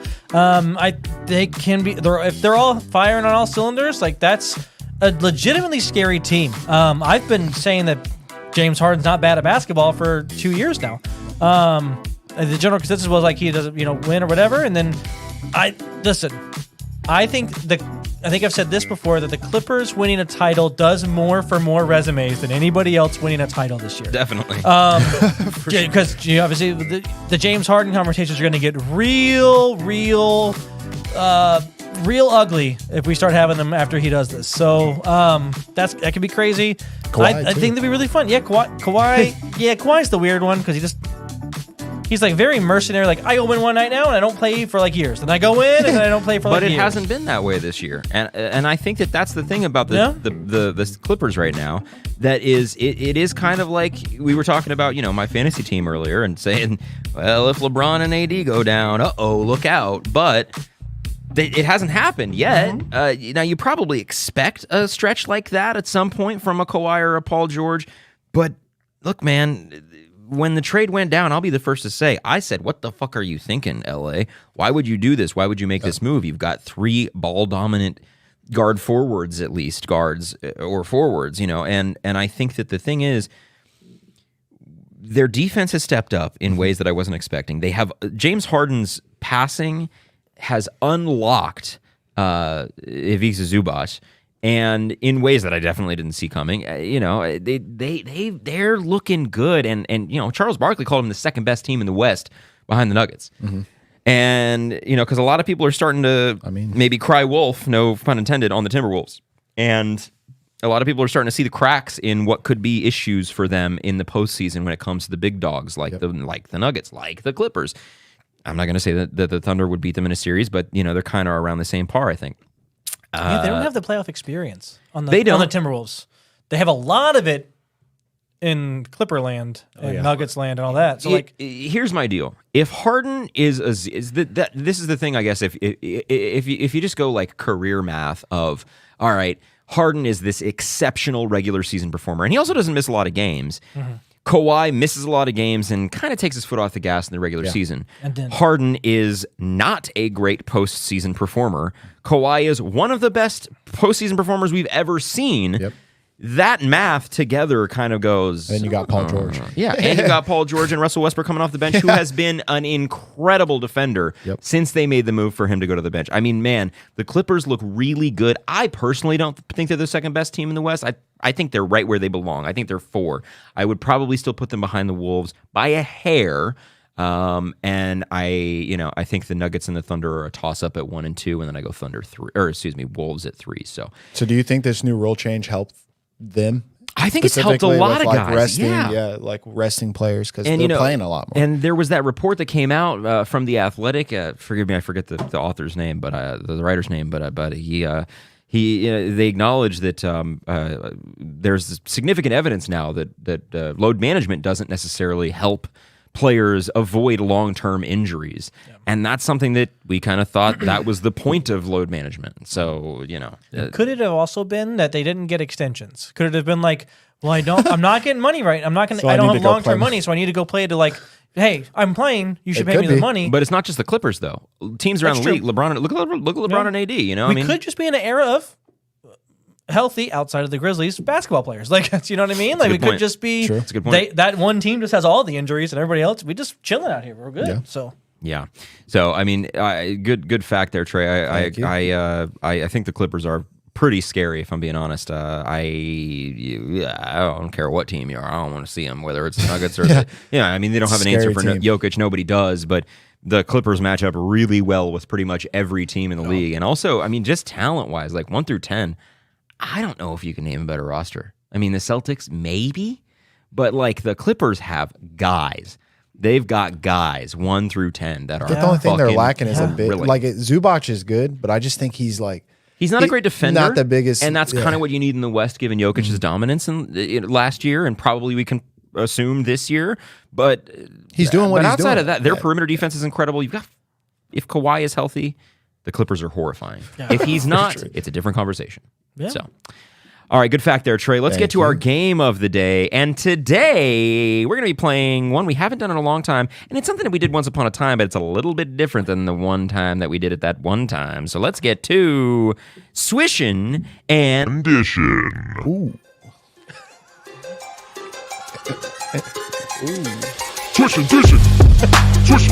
They can be. If they're all firing on all cylinders, like that's a legitimately scary team. I've been saying that James Harden's not bad at basketball for 2 years now. The general consensus was like he doesn't, win or whatever. And then I think I've said this before, that the Clippers winning a title does more for more resumes than anybody else winning a title this year.
Definitely.
Because obviously the James Harden conversations are going to get real ugly if we start having them after he does this. So that could be crazy. I think that'd be really fun. Yeah, Kawhi. Yeah, Kawhi's the weird one because he's like very mercenary. Like, I go in one night now and I don't play for like years. Then I go in and then I don't play for like years.
But it hasn't been that way this year, and I think that's the thing about the Clippers right now. That is, it is kind of like we were talking about, my fantasy team earlier, and saying, well, if LeBron and AD go down, look out. But it hasn't happened yet. Now, you probably expect a stretch like that at some point from a Kawhi or a Paul George. But look, man, when the trade went down, I'll be the first to say, I said, what the fuck are you thinking, LA? Why would you do this? Why would you make this move? You've got 3 ball-dominant guard forwards, at least, guards or forwards, and I think that the thing is, their defense has stepped up in ways that I wasn't expecting. They have James Harden's passing has unlocked Ivica Zubac, and in ways that I definitely didn't see coming. They're looking good, and Charles Barkley called them the second best team in the West behind the Nuggets.
Mm-hmm.
And because a lot of people are starting to maybe cry wolf, no pun intended, on the Timberwolves, and a lot of people are starting to see the cracks in what could be issues for them in the postseason when it comes to the big dogs like the Nuggets, like the Clippers. I'm not going to say that the Thunder would beat them in a series, but they're kind of around the same par, I think.
They don't have the playoff experience on the Timberwolves. They have a lot of it in Clipperland and Nuggets land and all that. So
here's my deal: if Harden this is the thing, I guess. If you just go like career math of all right, Harden is this exceptional regular season performer, and he also doesn't miss a lot of games. Mm-hmm. Kawhi misses a lot of games and kind of takes his foot off the gas in the regular season. Harden is not a great postseason performer. Kawhi is one of the best postseason performers we've ever seen. Yep. That math together kind of goes...
And you got Paul George.
Yeah, and you got Paul George and Russell Westbrook coming off the bench, who has been an incredible defender since they made the move for him to go to the bench. I mean, man, the Clippers look really good. I personally don't think they're the second best team in the West. I think they're right where they belong. I think they're 4. I would probably still put them behind the Wolves by a hair. And I think the Nuggets and the Thunder are a toss-up at 1 and 2, and then I go Wolves at 3. So
do you think this new rule change helped them?
I think it's helped a lot of guys.
Resting players because they're playing a lot more.
And there was that report that came out from The Athletic. Forgive me, I forget the author's name, but the writer's name. But they acknowledged that there's significant evidence now that load management doesn't necessarily help players avoid long-term injuries. And that's something that we kind of thought that was the point of load management. So,
could it have also been that they didn't get extensions? Could it have been like, well, I'm not getting money right. I don't have long-term money, so I need to go play to hey, I'm playing, you should pay me the money.
But it's not just the Clippers though. Teams around the league, LeBron, look at LeBron and AD,
We could just be in an era of healthy outside of the Grizzlies basketball players. You know what I mean? We could just be
That's a good point.
That one team just has all the injuries and everybody else, we just chilling out here. We're good.
Yeah. So I mean, good fact there, Trey. I think the Clippers are pretty scary, if I'm being honest. I don't care what team you are. I don't want to see them, whether it's the Nuggets or I mean, they don't have an answer for Jokic. Nobody does, but the Clippers match up really well with pretty much every team in the league. And also, I mean, just talent-wise, 1 through 10, I don't know if you can name a better roster. I mean, the Celtics, maybe, but the Clippers have guys. They've got guys 1 through 10 that are.
The only thing they're lacking is a bit. Zubac is good, but I just think he's
he's not a great defender,
not the biggest,
and that's kind of what you need in the West, given Jokic's dominance last year, and probably we can assume this year. But
he's doing what he's doing.
But outside of that, their perimeter defense is incredible. If Kawhi is healthy, the Clippers are horrifying. If he's not, it's a different conversation. Yeah. So, all right, good fact there, Trey. Let's get to our game of the day. And today, we're going to be playing one we haven't done in a long time. And it's something that we did once upon a time, but it's a little bit different than the one time that we did it that one time. So let's get to Swishin' and Condition.
Ooh.
Swish and dish it. Swish.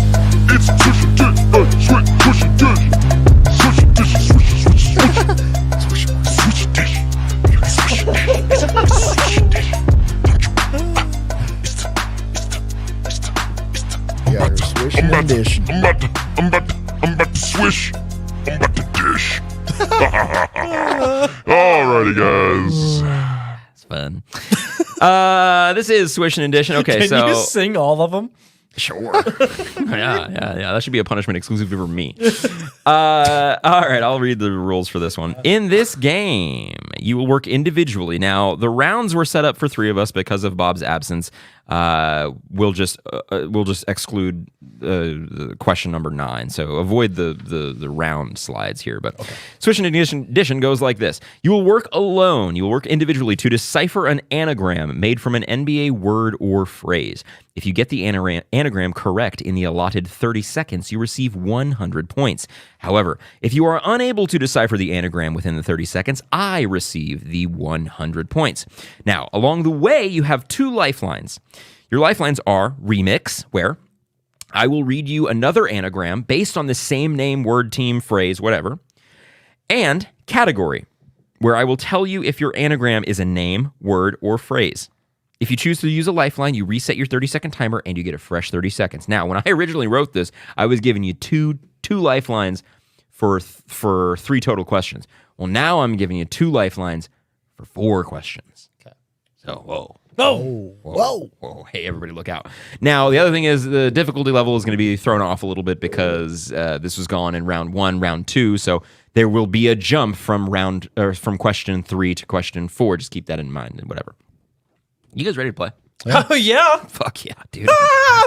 It's swish and dish. Swish and dish. Swish and dish. Swish and dish. Swish and dish.
Yeah, swish and dish.
I'm about to swish. I'm about to dish. Alrighty, guys.
It's fun. This is Swish and Addition. Okay,
Can you sing all of them?
Sure. yeah. That should be a punishment exclusively for me. All right, I'll read the rules for this one. In this game, you will work individually. Now, the rounds were set up for 3 of us because of Bob's absence. We'll just exclude question number 9. So avoid the round slides here. But Swish and Addition goes like this: you will work alone. You will work individually to decipher an anagram made from an NBA word or phrase. If you get the anagram correct in the allotted 30 seconds, you receive 100 points. However, if you are unable to decipher the anagram within the 30 seconds, I receive the 100 points. Now, along the way, you have 2 lifelines. Your lifelines are remix, where I will read you another anagram based on the same name, word, team, phrase, whatever, and category. where I will tell you if your anagram is a name, word, or phrase. If you choose to use a lifeline, you reset your 30-second timer and you get a fresh 30 seconds. Now, when I originally wrote this, I was giving you two lifelines for 3 total questions. Well, now I'm giving you 2 lifelines for 4 questions. Okay. So, whoa. Hey, everybody look out. Now, the other thing is the difficulty level is going to be thrown off a little bit because this was gone in round 1, round 2. So there will be a jump from question 3 to question 4. Just keep that in mind and whatever. You guys ready to play?
Yeah. Oh, yeah.
Fuck yeah, dude.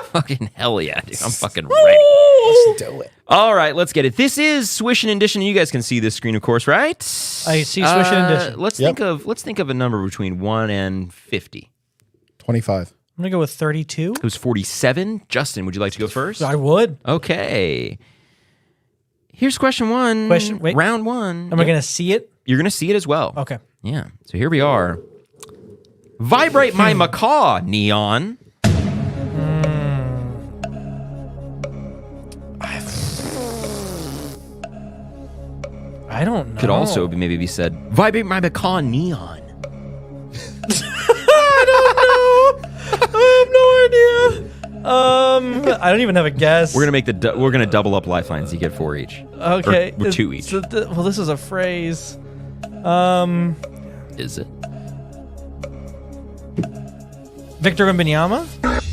Fucking hell yeah, dude. I'm fucking ready.
Let's do it.
All right, let's get it. This is Swish and Addition. You guys can see this screen, of course, right?
I see Swish and Addition.
Let's think of a number between 1 and 50.
25.
I'm going to go with 32.
It was 47. Justin, would you like to go first?
I would.
Okay. Here's question 1.
Wait.
Round 1.
Am I going to see it?
You're going to see it as well.
Okay.
Yeah. So here we are. Vibrate my macaw, Neon.
I don't know.
Could also maybe be said, vibrate my macaw, Neon.
I have no idea. I don't even have a guess.
We're gonna double up lifelines. You get 4 each.
Okay.
Or 2 each.
Well, this is a phrase.
Is it?
Victor Wembanyama?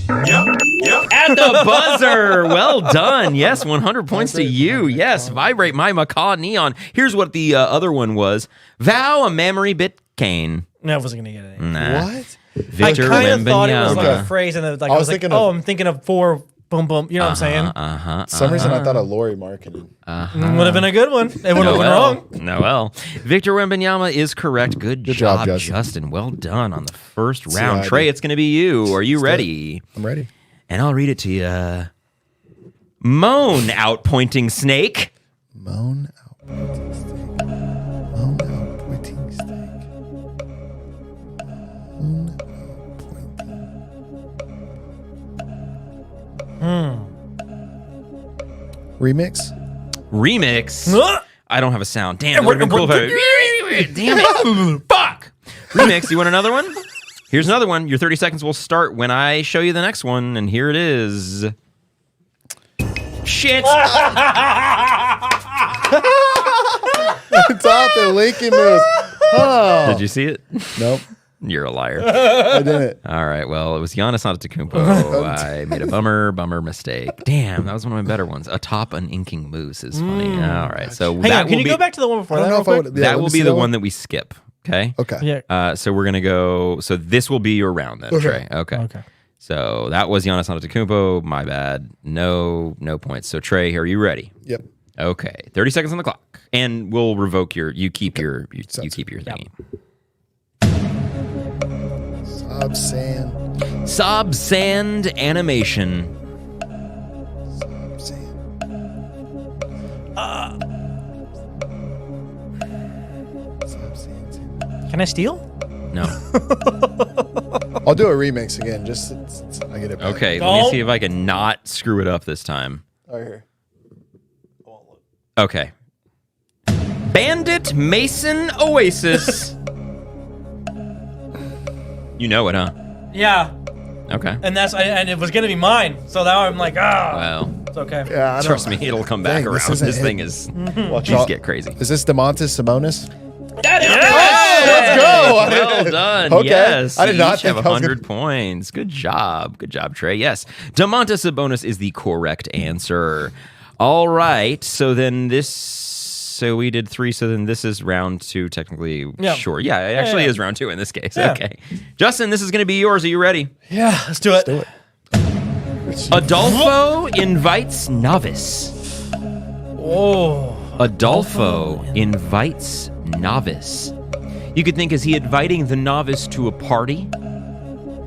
Yep. At the buzzer. Well done. Yes, 100 points to you. Yes, vibrate my macaw, Neon. Here's what the other one was. Vow a memory bit cane.
No, I wasn't going to get it.
Nah.
What?
Victor
I kind of thought it was like
Wembanyama.
a phrase, and I was like, I'm thinking of 4 boom boom. You know what I'm saying?
For some reason, I thought of Lori Marketing.
Would have been a good one. It would have been wrong.
Noel. Victor Wembanyama is correct. Good job, Justin. Well done on the first round. Trey, it's going to be you. Are you ready?
I'm ready.
And I'll read it to you. Moan, out-pointing snake.
Moan, out-pointing snake. Moan, out-pointing snake. Moan, out-pointing.
Remix. I don't have a sound. Damn, it would have been cool if I... Damn it. Fuck. Remix, you want another one? Here's another one. Your 30 seconds will start when I show you the next one, and here it is. Shit.
It's off the Lincoln moves. Oh.
Did you see it?
Nope.
You're a liar.
I didn't.
All right. Well, it was Giannis Antetokounmpo. I made a bummer mistake. Damn, that was one of my better ones. Atop an inking moose is funny. All right. So
Hang on, can you go back to the one before that?
That will be the one that we skip. Okay.
Okay.
Yeah.
So we're gonna go. So this will be your round then, Trey. Okay.
Okay.
So that was Giannis Antetokounmpo. My bad. No points. So Trey, are you ready?
Yep.
Okay. 30 seconds on the clock, and we'll revoke your. You keep your thingy.
Sob sand.
Sob sand animation.
Sob sand. Sob sand.
Can I steal?
No.
I'll do a remix again. Just I get it back.
Okay. Let me see if I can not screw it up this time.
Right here.
Okay. Bandit Mason Oasis. You know it, huh?
Yeah.
Okay.
And and it was gonna be mine. So now I'm like,
Well,
it's okay.
Yeah,
trust me, it'll come back around. This thing is these get crazy.
Is this DeMontis Sabonis?
That is
let's go.
Well done.
Okay.
Yes.
I did not
You each have
think I was
100 points. Good job, Trey. Yes. DeMontis Sabonis is the correct answer. All right. So then So we did 3, so then this is round 2, technically.
Yeah.
Sure. Yeah, it actually is round 2 in this case.
Yeah.
Okay. Justin, this is going to be yours. Are you ready?
Yeah, let's do it.
Adolfo invites novice.
Oh.
Adolfo invites novice. You could think, is he inviting the novice to a party?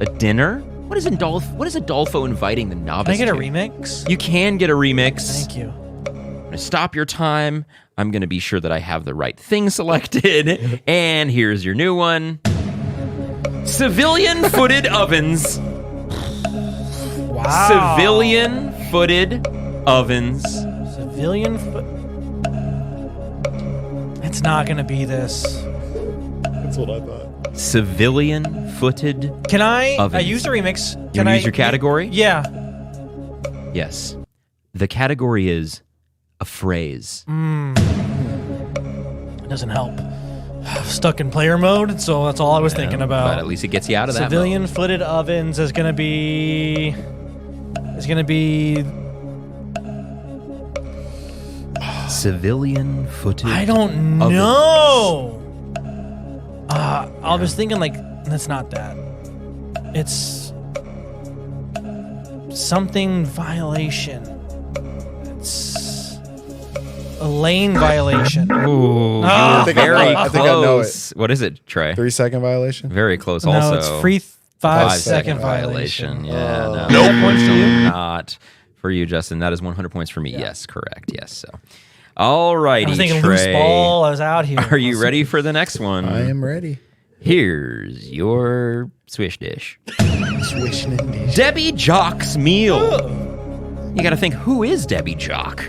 A dinner? What is Adolfo inviting the novice to?
Can I get a remix?
You can get a remix.
Thank you.
I'm going to stop your time. I'm going to be sure that I have the right thing selected. And here's your new one. Civilian-footed ovens.
Wow.
Civilian-footed ovens.
Civilian foot. It's not gonna be this.
That's what I thought.
Civilian-footed
Can I
ovens.
use the remix?
You
Can
wanna
I
use your category?
Yeah.
Yes. The category is a phrase.
It doesn't help. Stuck in player mode, so that's all I was thinking about.
But at least it gets you out of that mode.
Civilian-footed ovens is gonna be.
Civilian-footed.
I don't
ovens.
know. I was thinking like that's not that. It's something violation. It's a lane violation.
Ooh,
Ah.
you were very
I think I know
close. What is it, Trey?
3-second violation.
Very close.
No,
Also,
it's free 5-second
violation.
violation.
Yeah, no.
Nope. Points to you?
Not for you, Justin. That is 100 points for me. Yes, correct. Yes. So, all righty,
I was thinking
Trey.
loose ball. I was out here.
Are you ready for the next one?
I am ready.
Here's your swish dish.
Swishing in dish.
Debbie Jock's meal. You got to think, who is Debbie Jock?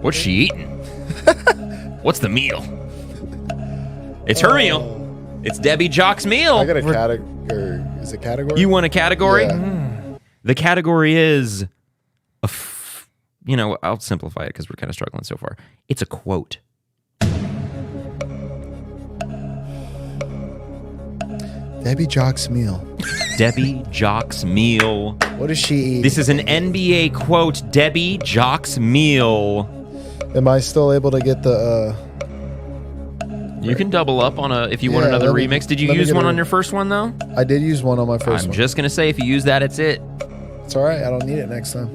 What's she eating? What's the meal? It's her meal. It's Debbie Jock's meal.
I got a category. Is it category?
You want a category?
Yeah.
The category is, I'll simplify it because we're kind of struggling so far. It's a quote.
Debbie Jock's meal.
Debbie Jock's meal.
What does she eat?
This is an NBA quote. Debbie Jock's meal.
Am I still able to get the?
You can double up on if you want
Yeah,
another
let me-
remix. Did you
let me
use
get
one
a-
on your first one though?
I did use one on my first
I'm
one.
just gonna say if you use that, it's it.
It's all right. I don't need it next time.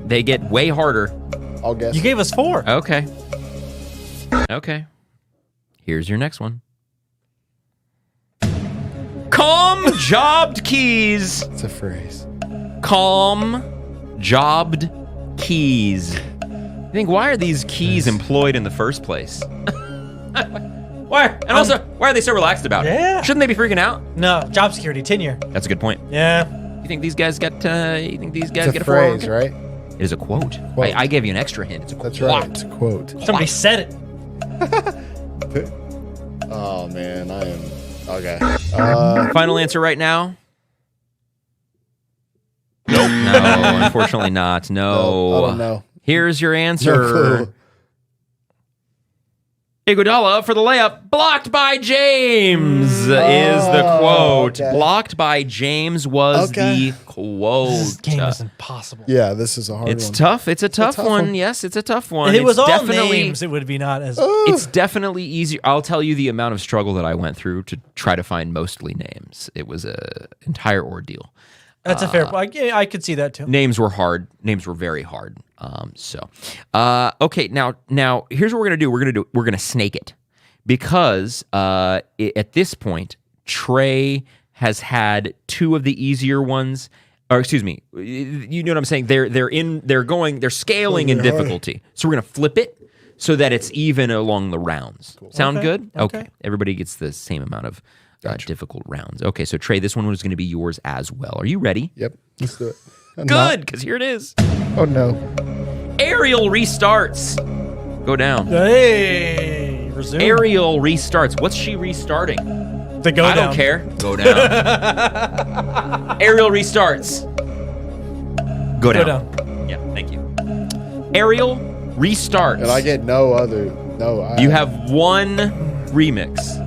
They get way harder.
I'll guess.
You gave us 4.
Okay. Okay. Here's your next one. Calm jobbed keys.
It's a phrase.
Calm jobbed keys. You think, why are these keys employed in the first place? Why? And also, why are they so relaxed about it?
Yeah.
Shouldn't they be freaking out?
No, job security, tenure.
That's a good point.
Yeah.
You think these guys got? You think these guys
It's
get
a
a
phrase,
401k?
right?
It is a quote.
Quote.
I gave you an extra hint. It's a quote.
That's right. It's a quote.
Somebody said it.
Oh man, I am okay.
Final answer right now. Nope. No, unfortunately not. No.
I don't know.
Here's your answer.
No clue.
Iguodala for the layup. Blocked by James is the quote.
Okay.
Blocked by James was the quote.
This game is impossible.
Yeah, this is a hard
It's
one.
tough. It's a tough,
tough
one.
one.
Yes, it's a tough one.
If it was
It's
all
definitely,
names, it would be not as.
It's definitely easier. I'll tell you the amount of struggle that I went through to try to find mostly names. It was an entire ordeal.
That's a fair point. I could see that too.
Names were hard. Names were very hard. Okay. Now here's what we're gonna do. We're gonna snake it because at this point Trey has had 2 of the easier ones. Or excuse me, you know what I'm saying? They're scaling in difficulty. So we're gonna flip it so that it's even along the rounds. Cool. Sound
Okay.
good?
Okay.
Everybody gets the same amount of difficult rounds. Okay, so Trey, this one was going to be yours as well. Are you ready?
Yep, let's do it.
Good, because here it is.
Oh no.
Aerial restarts. Go down.
Hey, resume.
Aerial restarts. What's she restarting?
To go
I
down.
don't care. Go down. Aerial restarts. Go down. Yeah, thank you. Aerial restarts.
And I get no other. No.
You have one remix.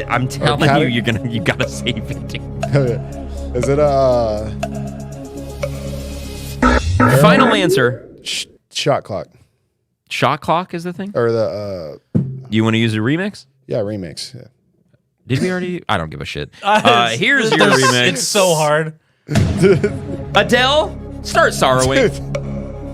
I'm telling you, you gotta save it.
Is it
Final answer.
Shot clock?
Shot clock is the thing?
Or the
You want to use a remix?
Yeah, remix. Yeah.
Did we already? I don't give a shit. Here's your remix.
It's so hard.
Adele, start sorrowing.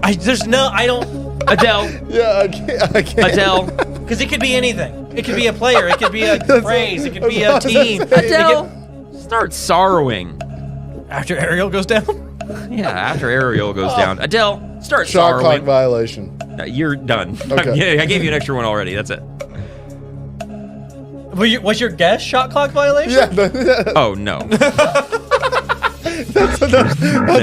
I don't.
Adele.
Yeah, I can't.
Adele.
Because it could be anything. It could be a player. It could be a phrase. It could be a team.
Adele, start sorrowing.
After Ariel goes down.
Yeah, after Ariel goes down. Adele, start
Shot clock
sorrowing.
violation.
You're done.
Okay.
Yeah, I gave you an extra one already. That's it.
Was your guess shot clock violation?
Yeah.
Oh no.
That's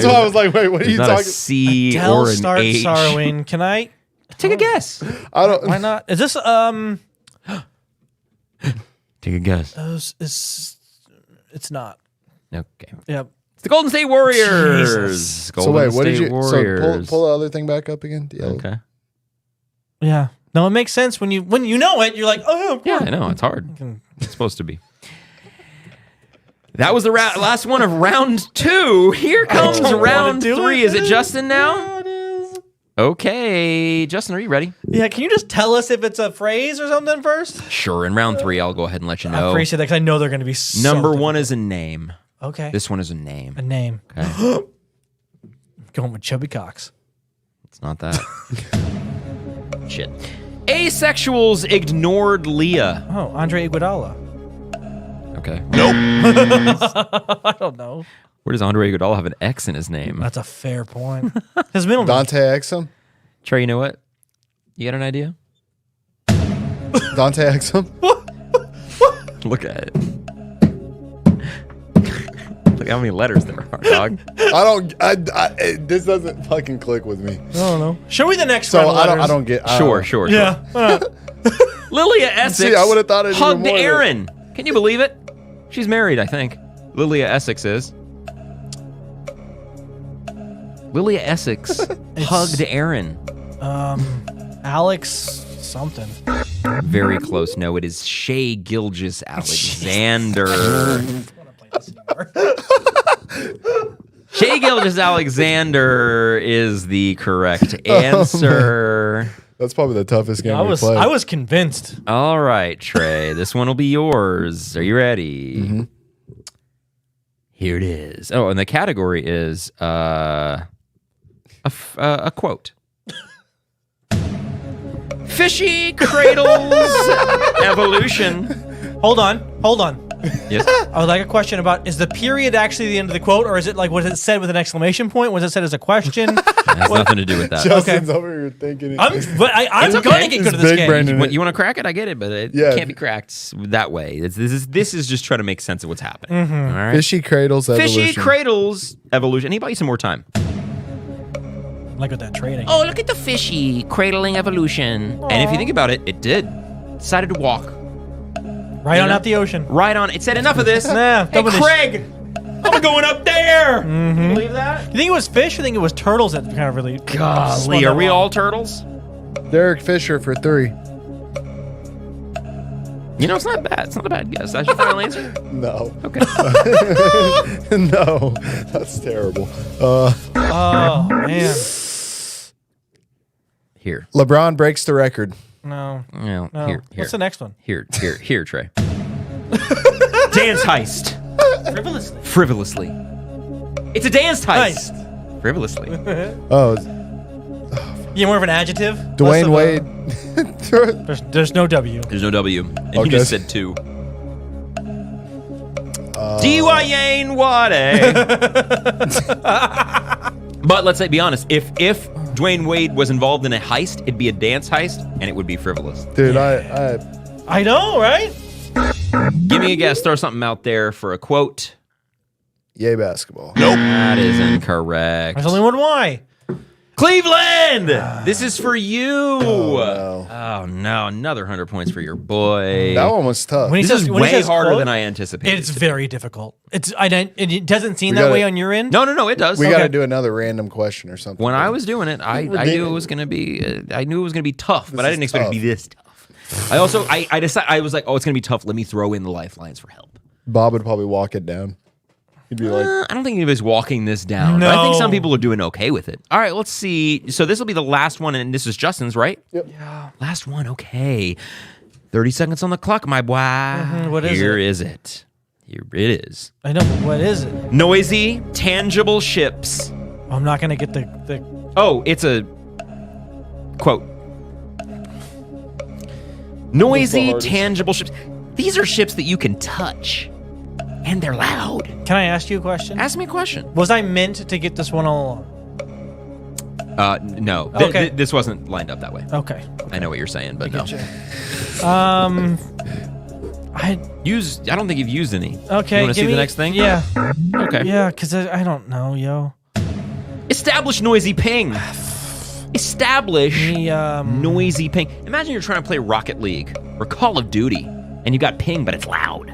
why I was like, wait, what are you
Not a
talking?
C
Adele
or an
start
H.
sorrowing. Can I
Take a guess.
I don't.
Why not? Is this
Take Take a guess.
It's not.
Okay.
Yep.
It's the Golden State Warriors.
Jesus.
Golden
So wait, what
State
did you?
Warriors.
So pull the other thing back up again. The yellow.
Okay.
Yeah. No, it makes sense when you know it. You're like, oh
Yeah, I know. It's hard. It's supposed to be. That was the last one of round 2. Here comes round 3. Is it Justin now?
Yeah, it is.
Okay. Justin, are you ready?
Yeah. Can you just tell us if it's a phrase or something first?
Sure. In round 3, I'll go ahead and let you
I
know.
appreciate that because I know they're going to be
Number 1 is a name.
Okay.
This one is a name.
A name.
Okay.
Going with Chubby Cox.
It's not that. Shit. Asexuals ignored Leah.
Oh, Andre Iguodala.
Okay.
I don't know.
Where does Andre Iguodala have an X in his name?
That's a fair point. His middle name.
Dante Exum.
Trey, you know what? You got an idea?
Dante Exum.
Look at it. Look how many letters there are, dog.
This doesn't fucking click with me.
I don't know. Show me the next
So
round of
I
letters.
don't get.
Sure.
Yeah.
Lilia Essex
See, I would've thought it even
hugged
more than-
Aaron. Can you believe it? She's married, I think. Lilia Essex is. Lilia Essex hugged Aaron.
Alex something.
Very close. No, it is Shea Gilgeous Alexander. Shea Gilgeous Alexander is the correct answer.
That's probably the toughest game we played.
I was convinced.
All right, Trey. This one will be yours. Are you ready?
Mm-hmm.
Here it is. Oh, and the category is a quote. Fishy Cradles Evolution.
Hold on.
Yes.
I would like a question about, is the period actually the end of the quote, or is it like, was it said with an exclamation point? Was it said as a question?
It has nothing to do with that.
Justin's over here thinking.
I'm gonna get good at this game.
Brandon.
You want to crack it? I get it, but it
Yeah.
can't be cracked that way. This is just trying to make sense of what's happening.
Mm-hmm.
All right.
Fishy Cradles Evolution.
Fishy Cradles Evolution. Anybody some more time?
Like with that trading.
Oh, look at the fishy cradling evolution. And if you think about it, it did. Decided to walk.
Right on out the ocean.
Right on. It said enough of this.
Nah,
Hey, Craig, I'm going up there.
Mm-hmm.
Believe that?
You think it was fish? Or think it was turtles that kind of really?
Golly, are we all turtles?
Derek Fisher for 3.
You know, it's not bad. It's not a bad guess. That's your final answer?
No.
Okay.
No. That's terrible.
Oh man.
Here.
LeBron breaks the record.
No.
No.
No.
Here.
What's the next one?
Here, Trey. Dance heist. Frivolously. It's a dance heist. Frivolously.
Oh,
Yeah, more of an adjective.
Dwayne
Less of
Wade.
There's no W.
There's no W. And
Okay.
he just said 2. D-Y-N Wade. But let's be honest. If Dwayne Wade was involved in a heist, it'd be a dance heist, and it would be frivolous.
Dude,
I know, right?
Give me a guess. Throw something out there for a quote.
Yay basketball.
That is incorrect.
There's only one Y.
Cleveland! This is for you.
Oh,
Oh, no. Another 100 points for your boy.
That one was tough.
When he
This
says,
is
when he
way
says
harder
quote,
than I anticipated.
It's very difficult. It doesn't seem
We
that
gotta-
way on your end.
No, it does.
We
Okay.
got to do another random question or something.
When I was doing it, I knew it was gonna be. I knew it was gonna be tough, but I
is
didn't expect it to be this tough. I also, I decided, I was like, oh, it's gonna be tough. Let me throw in the lifelines for help.
Bob would probably walk it down. He'd be like,
I don't think anybody's walking this down.
No.
I think some people are doing okay with it. All right, let's see. So this will be the last one, and this is Justin's, right?
Yep.
Yeah.
Last one. Okay. 30 seconds on the clock, my boy.
What is
Here
it?
is it. Here it is.
I know, but what is it?
Noisy, tangible ships.
I'm not gonna get the.
Oh, it's a quote. Noisy,
hardest.
tangible ships. These are ships that you can touch, and they're loud.
Can I ask you a question?
Ask me a question.
Was I meant to get this one all along?
No.
Okay.
This wasn't lined up that way.
Okay.
I know what you're saying, but no.
I
don't think you've used any.
okay.
You want to see
give me-
the next thing?
Yeah.
Okay.
Yeah, because I don't know, yo.
Establish noisy ping. Establish
The
noisy ping. Imagine you're trying to play Rocket League or Call of Duty, and and you got ping, but it's loud.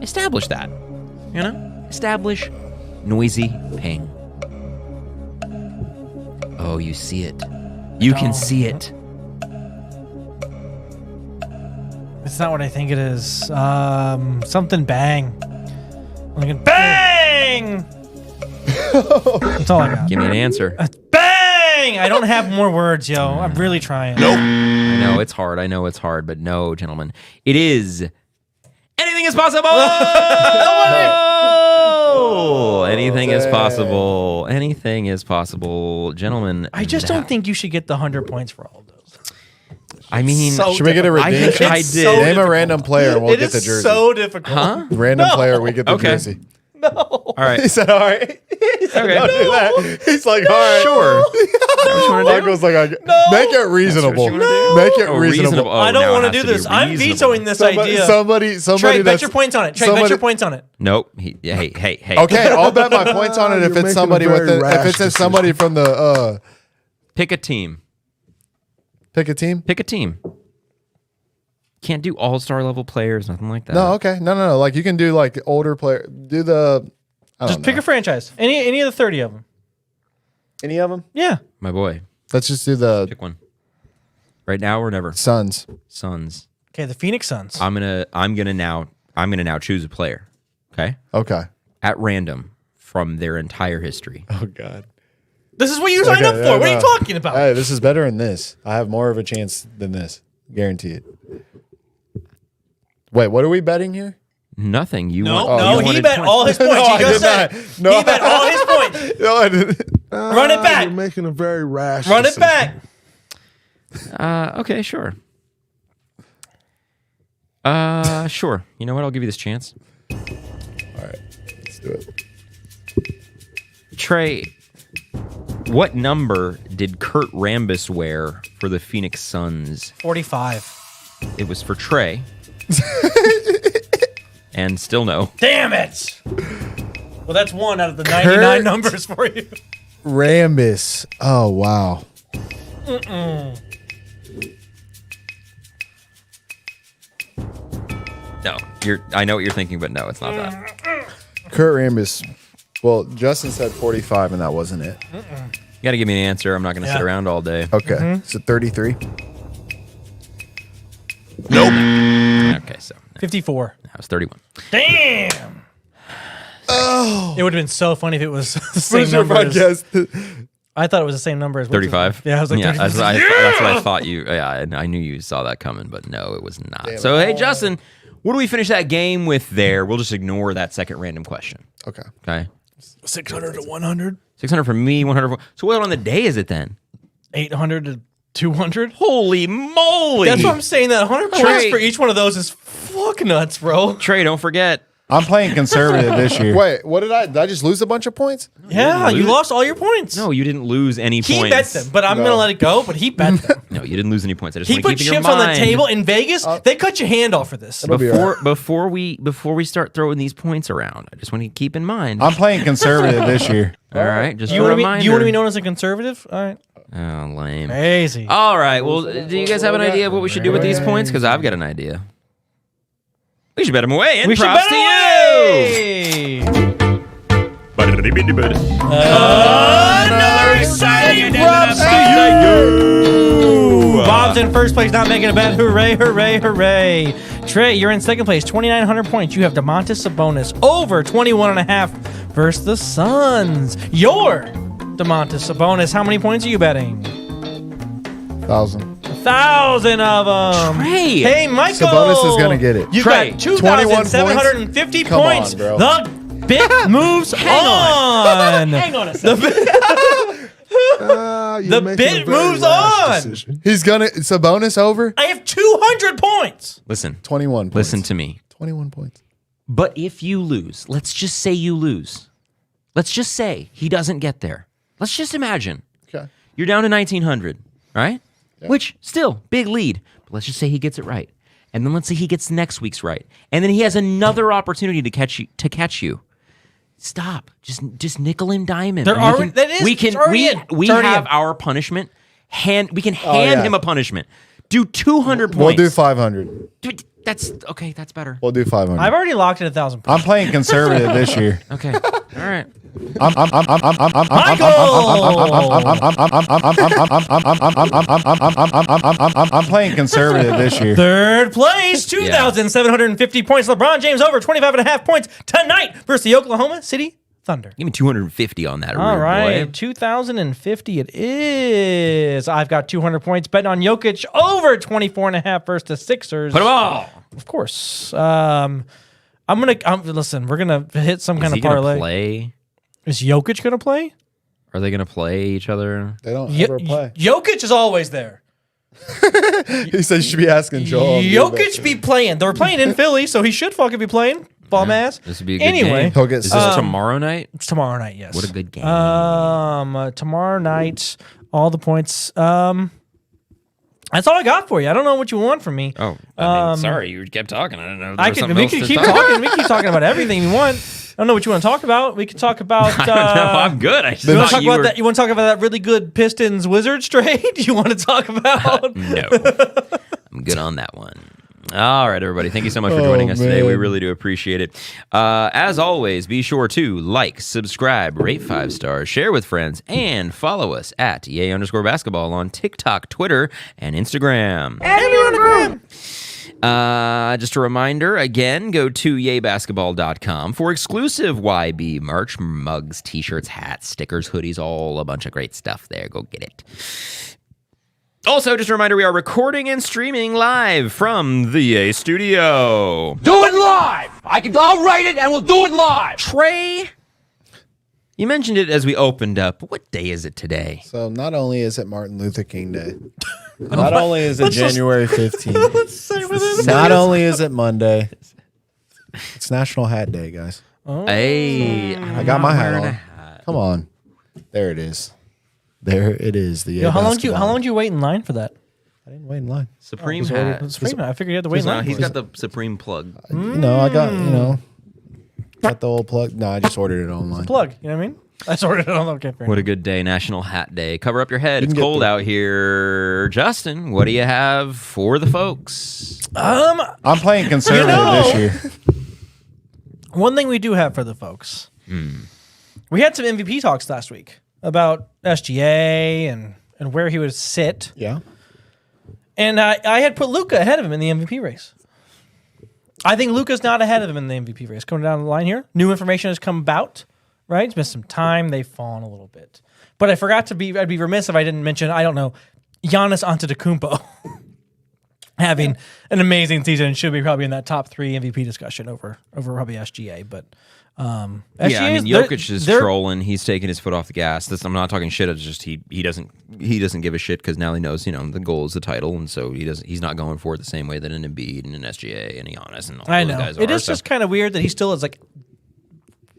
Establish that. You know? Establish noisy ping. Oh, you see it. You can see it.
It's not what I think it is. Something bang. I'm thinking bang! That's all I got.
Give me an answer.
Bang! I don't have more words, yo. I'm really trying.
I know it's hard. I know it's hard, but no, gentlemen. It is anything is possible. Anything is possible. Anything is possible, gentlemen.
I just don't think you should get the 100 points for all of those.
I mean,
Should we get a
I think
redemption?
I
It's
did.
so
Name a
difficult.
random player and we'll
It
get the
is
jersey.
so difficult.
Huh?
Random
No.
player, we get the
Okay.
jersey.
No.
All right.
He said, all right. He said,
Okay.
don't do that. He's like, all right.
Sure. Is that what you wanna do?
Michael's like, make it reasonable.
That's what you wanna do?
Make it
Oh,
reasonable.
Oh,
I don't
now it
want
has
to do
be
this. I'm
reasonable.
vetoing this idea.
Somebody
Trey, bet
that's
your points on it. Trey, bet your points on it.
Nope. Hey.
Okay, I'll bet my points on it if
You're
it's
making
somebody
a
with
very
the, if it's
rash
somebody from the
Pick a team.
pick a team.
Pick a team. Can't do all-star level players, nothing like that.
No, okay, no. Like you can do like older player. Do the. I
Just
don't
pick
know.
a franchise. Any of the 30 of them.
Any of them.
Yeah.
My boy.
Let's just do the
Pick one. Right now or never.
Suns.
Suns.
Okay, the Phoenix Suns.
I'm gonna now choose a player. Okay?
Okay.
At random from their entire history.
Oh God.
This is what you signed up for. What are you talking about?
Hey, this is better than this. I have more of a chance than this. Guarantee it. Wait, what are we betting here?
Nothing. You
No,
want,
no,
you
he
wanted
bet
points.
all his points.
No,
He
I
just
did
said
not. No.
he bet all his points.
No, I didn't.
Run it back.
You're making a very rash
Run it
decision.
back.
Okay, sure. Sure. You know what? I'll give you this chance.
All right, let's do it.
Trey, what number did Kurt Rambis wear for the Phoenix Suns?
45.
It was for Trey. And still no.
Damn it. Well, that's one out of the 99 numbers for you.
Rambis. Oh wow.
No. I know what you're thinking, but no, it's not that.
Kurt Rambis. Well, Justin said 45, and that wasn't it.
You got to give me an answer. I'm not going to sit around all day.
Okay, so 33.
Okay, so
54.
that was 31.
Damn.
Oh,
It would have been so funny if it was the same
who's your
number.
podcast?
I thought it was the same number as
35?
Yeah, I was like,
yeah,
35.
that's what I thought you. Yeah, I knew you saw that coming, but no, it was not.
Damn
So,
it.
hey, Justin, what do we finish that game with there? We'll just ignore that second random question.
Okay.
Okay.
600 to 100.
600 for me, 100 for. So, what on the day is it then?
800 to 200.
Holy moly!
That's what I'm saying. That 100 points
Trey.
for each one of those is fuck nuts, bro.
Trey, don't forget.
I'm playing conservative this year. Wait, what did I? Did I just lose a bunch of points?
Yeah, you
lose it.
lost all your points.
No, you didn't lose any
he
points.
bet them, but I'm going to let it go, but he bet them.
No, you didn't lose any points. I just
He
want to
put
keep in your
chips on the
mind.
table in Vegas. They cut your hand off for this.
It'll be all right.
Before we start throwing these points around. I just want to keep in mind.
I'm playing conservative this year.
All right, just
You
a
want
reminder.
to be known as a conservative? All right.
Oh, lame.
Crazy.
All right. Well, do you guys have an idea of what we should do with these points? Because I've got an idea. We should bet them away. And
We should
props
bet
to
away.
Another exciting
Props to you. Bob's in first place, not making a bet. Hooray, hooray, hooray. Trey, you're in second place, 2,900 points. You have DeMontis Sabonis over 21.5 versus the Suns. Your DeMontis Sabonis, how many points are you betting?
1,000.
1,000 of them.
Trey.
Hey, Michael.
Sabonis is gonna get it.
You
Trey,
got
21
2,750
Come on,
points.
bro.
The bit moves on.
Hang on a second.
You're
The
making
bit
a very
moves
rash
on.
decision.
He's gonna Sabonis over
I have 200 points.
Listen.
21 points.
Listen to me.
21 points.
But if you lose, let's just say you lose. Let's just say he doesn't get there. Let's just imagine.
Okay.
You're down to 1,900, right?
Yeah.
Which, still, big lead. But let's just say he gets it right. And then let's say he gets next week's right. And then he has another opportunity to catch you. Stop. Just nickel and dime him.
There
And
are-
we
that is-
we can
it's already
we,
in.
we
It's already
have
in.
our punishment. We can
Oh,
hand
yeah.
him a punishment. Do 200
We'll
points.
do 500.
That's okay. That's better.
We'll do 500.
I've already locked it 1,000 points.
I'm playing conservative this year.
Okay. All right.
I'm playing conservative this year.
Third place, 2,750 points. LeBron James over 25.5 points tonight versus the Oklahoma City Thunder.
Give me 250 on that.
All
rude
right,
boy.
2,050 it is. I've got 200 points betting on Jokic over 24.5 versus the Sixers.
Put them all.
Of course. Listen, we're gonna hit some kind of parlay.
Play?
Is Jokic gonna play?
Are they gonna play each other?
They don't ever play.
Jokic is always there.
He said you should be asking Joel.
Jokic be playing. They're playing in Philly, so he should fucking be playing. Bum ass.
This would be a good
Anyway,
game.
He'll get
Is this tomorrow night?
It's tomorrow night. Yes.
What a good game.
Tomorrow night, all the points. That's all I got for you. I don't know what you want from me.
Oh, I mean, sorry, you kept talking. I don't know.
We can keep talking. We can keep talking about everything you want. I don't know what you want to talk about. We can talk about.
No, I'm good. I just
You want to
thought
talk
you
about
were...
that? You want to talk about that really good Pistons Wizards trade? You want to talk about?
No, I'm good on that one. All right, everybody. Thank you so much for joining us today. We really do appreciate it. As always, be sure to like, subscribe, rate 5 stars, share with friends, and follow us at @EA_basketball on TikTok, Twitter, and Instagram. Just a reminder, again, go to yeabasketball.com for exclusive YB merch, mugs, t-shirts, hats, stickers, hoodies, all a bunch of great stuff there. Go get it. Also, just a reminder, we are recording and streaming live from the EA studio.
Do it live! I'll write it and we'll do it live!
Trey, you mentioned it as we opened up. What day is it today?
So not only is it Martin Luther King Day, not only is it January 15th, not only is it Monday, it's National Hat Day, guys.
Hey,
I got my hat on. Come on. There it is. There it is. The
How long did you wait in line for that?
I didn't wait in line.
Supreme hat.
I figured you had to wait in line.
He's got the Supreme plug.
I got the old plug. No, I just ordered it online.
Plug. You know what I mean? I sorted it on. Okay, fair
What a good day, National Hat Day. Cover up your head. It's cold out here. Justin, what do you have for the folks?
I'm playing conservative this year.
One thing we do have for the folks. We had some MVP talks last week about SGA and where he would sit.
Yeah.
And I had put Luka ahead of him in the MVP race. I think Luka's not ahead of him in the MVP race. Coming down the line here, new information has come about, right? It's been some time. They've fallen a little bit. But I forgot I'd be remiss if I didn't mention, I don't know, Giannis Antetokounmpo having an amazing season and should be probably in that top 3 MVP discussion over probably SGA. But
Yeah, I mean, Jokic is trolling. He's taking his foot off the gas. I'm not talking shit. It's just he doesn't give a shit because now he knows, the goal is the title, and so he's not going for it the same way that an Embiid and an SGA and a Giannis and all those guys are.
It is just kind of weird that he still is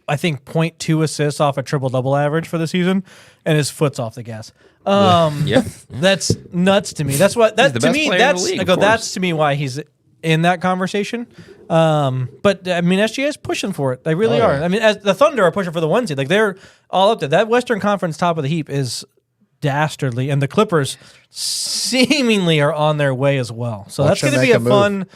I think 0.2 assists off a triple-double average for the season, and his foot's off the gas. That's nuts to me. That's to me why he's in that conversation. But I mean, SGA is pushing for it. They really are. I mean, as the Thunder are pushing for the 1 seed, they're all up there. That Western Conference top of the heap is dastardly, and the Clippers seemingly are on their way as well. So that's going to be a fun.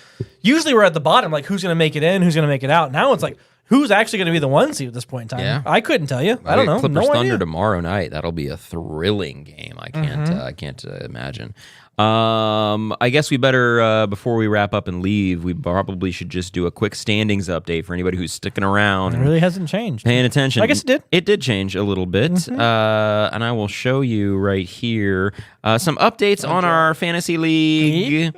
Usually, we're at the bottom, who's going to make it in, who's going to make it out. Now it's who's actually going to be the 1 seed at this point in time?
Yeah.
I couldn't tell you. I don't know.
Clippers
no
Thunder
idea.
tomorrow night. That'll be a thrilling game. I can't imagine. I guess we better before we wrap up and leave, we probably should just do a quick standings update for anybody who's sticking around.
It really hasn't changed.
Paying attention.
I guess it did.
It did change a little bit, and I will show you right here some updates on our fantasy league.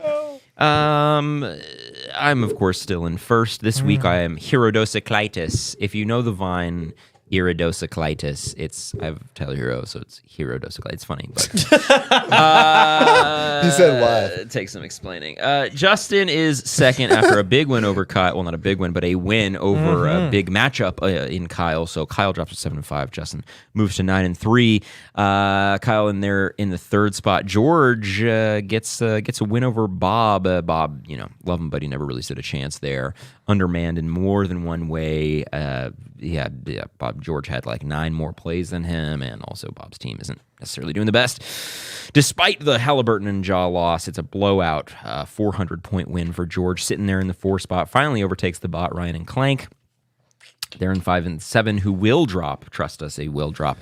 I'm of course still in first. This week I am Herodosiclitis. If you know the Vine Iridosiclitis, it's I have Tyler Hero, so it's Herodosiclitis. It's funny, but
he said why.
It takes some explaining. Justin is second after a big win over Kyle. Well, not a big win, but a win over a big matchup in Kyle. So Kyle drops to 7-5. Justin moves to 9-3. Kyle in the third spot. George gets a win over Bob. Bob, love him, but he never really stood a chance there. Undermanned in more than one way. Bob George had like 9 more plays than him, and also Bob's team isn't necessarily doing the best. Despite the Halliburton and Jaw loss, it's a blowout 400-point win for George, sitting there in the 4 spot. Finally overtakes the bot, Ryan and Clank. They're in 5 and 7, who will drop. Trust us, they will drop.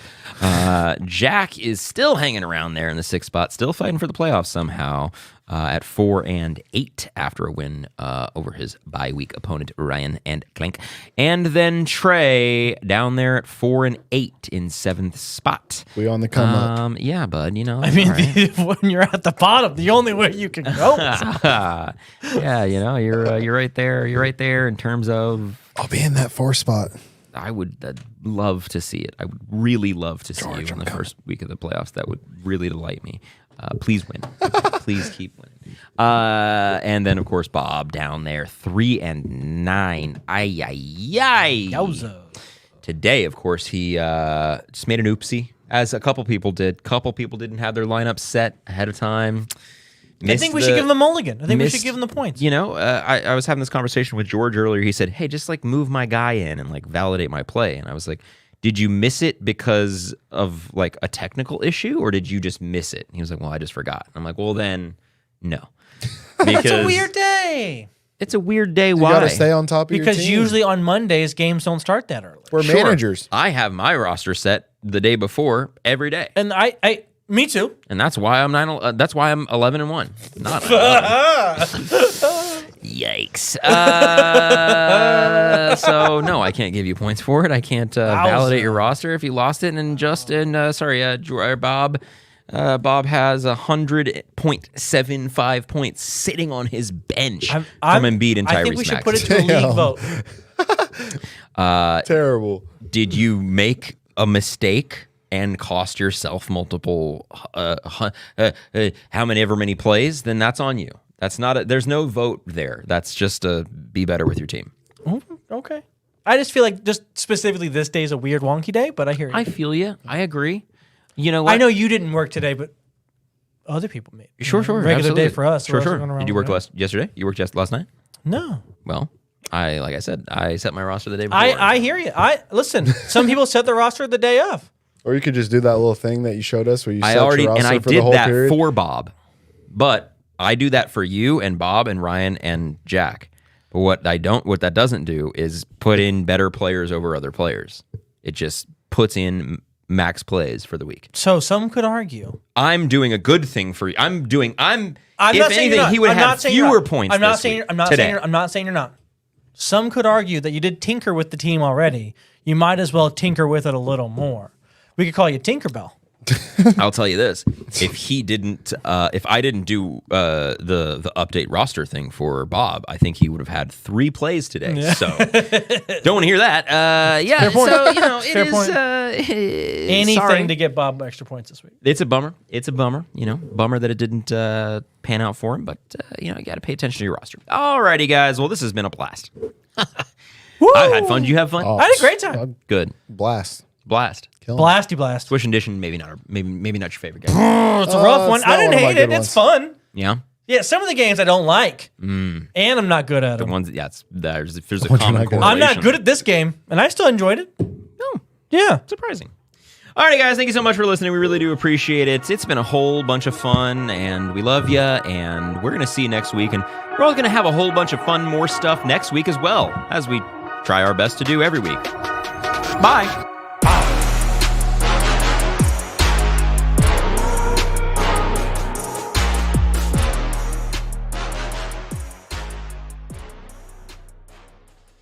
Jack is still hanging around there in the 6th spot, still fighting for the playoffs somehow at 4 and 8 after a win over his bye week opponent, Ryan and Clank. And then Trey down there at 4 and 8 in 7th spot.
We on the come up.
Yeah, bud, you know.
I mean,
right.
when you're at the bottom, the only way you can go.
Yeah, you know, you're right there. You're right there in terms of.
I'll be in that 4 spot.
I would love to see it. I would really love to see you in the first week of the playoffs. That would really delight me. Please win. Please keep winning. And then, of course, Bob down there, 3 and 9.
Yowza.
Today, of course, he just made an oopsie, as a couple people did. Couple people didn't have their lineup set ahead of time.
I think we should give him a mulligan. I think we should give him the points.
You know, I was having this conversation with George earlier. He said, hey, just like move my guy in and like validate my play. And I was like, did you miss it because of like a technical issue, or did you just miss it? And he was like, well, I just forgot. I'm like, well, then no.
It's a weird day.
It's a weird day. Why?
You got to stay on top of your team.
Because usually on Mondays, games don't start that early.
We're managers.
I have my roster set the day before every day.
And me too.
And that's why I'm 11 and 1. Not 11. Yikes. So no, I can't give you points for it. I can't validate your roster if you lost it. And Justin, Bob has 100.75 points sitting on his bench from Embiid and Tyrese
I think we should put it to a league vote.
Terrible.
Did you make a mistake and cost yourself multiple however many plays? Then that's on you. That's not there's no vote there. That's just be better with your team.
Okay. I just feel like just specifically this day is a weird wonky day, but I hear you.
I feel you. I agree. You know what?
I know you didn't work today, but other people made.
Sure.
Regular
absolutely.
day for us.
Sure. Did you work yesterday? You worked last night?
No.
Well, like I said, I set my roster the day before.
I hear you. Listen, some people set the roster the day of.
Or you could just do that little thing that you showed us where you set
I
your roster for the whole
did that
period.
for Bob, but I do that for you and Bob and Ryan and Jack. But what that doesn't do is put in better players over other players. It just puts in max plays for the week.
So some could argue
I'm doing a good thing for you.
I'm
if
not
anything,
saying
he would have fewer points.
I'm not
this
saying
week,
I'm not
today.
saying I'm not saying you're not. Some could argue that you did tinker with the team already. You might as well tinker with it a little more. We could call you Tinkerbell.
I'll tell you this: if I didn't do the update roster thing for Bob, I think he would have had 3 plays today. Yeah. So don't want to hear that. Yeah,
fair point.
So you know,
Fair point. Anything to get Bob extra points this week.
It's a bummer. You know, bummer that it didn't pan out for him. But you know, you got to pay attention to your roster. Alrighty, guys. Well, this has been a blast. I've had fun. Did you have fun?
I had a great time.
Good.
Blast.
Blasty blast.
Swish and Dishing, maybe not your favorite game.
It's a rough one. I didn't hate it. It's fun.
Yeah.
Yeah, some of the games I don't like, and I'm not good at them.
The ones, there's a common correlation.
I'm not good at this game, and I still enjoyed it.
No.
Yeah.
Surprising. All right, guys, thank you so much for listening. We really do appreciate it. It's been a whole bunch of fun, and we love you, and we're going to see you next week, and we're all going to have a whole bunch of fun, more stuff next week as well, as we try our best to do every week. Bye.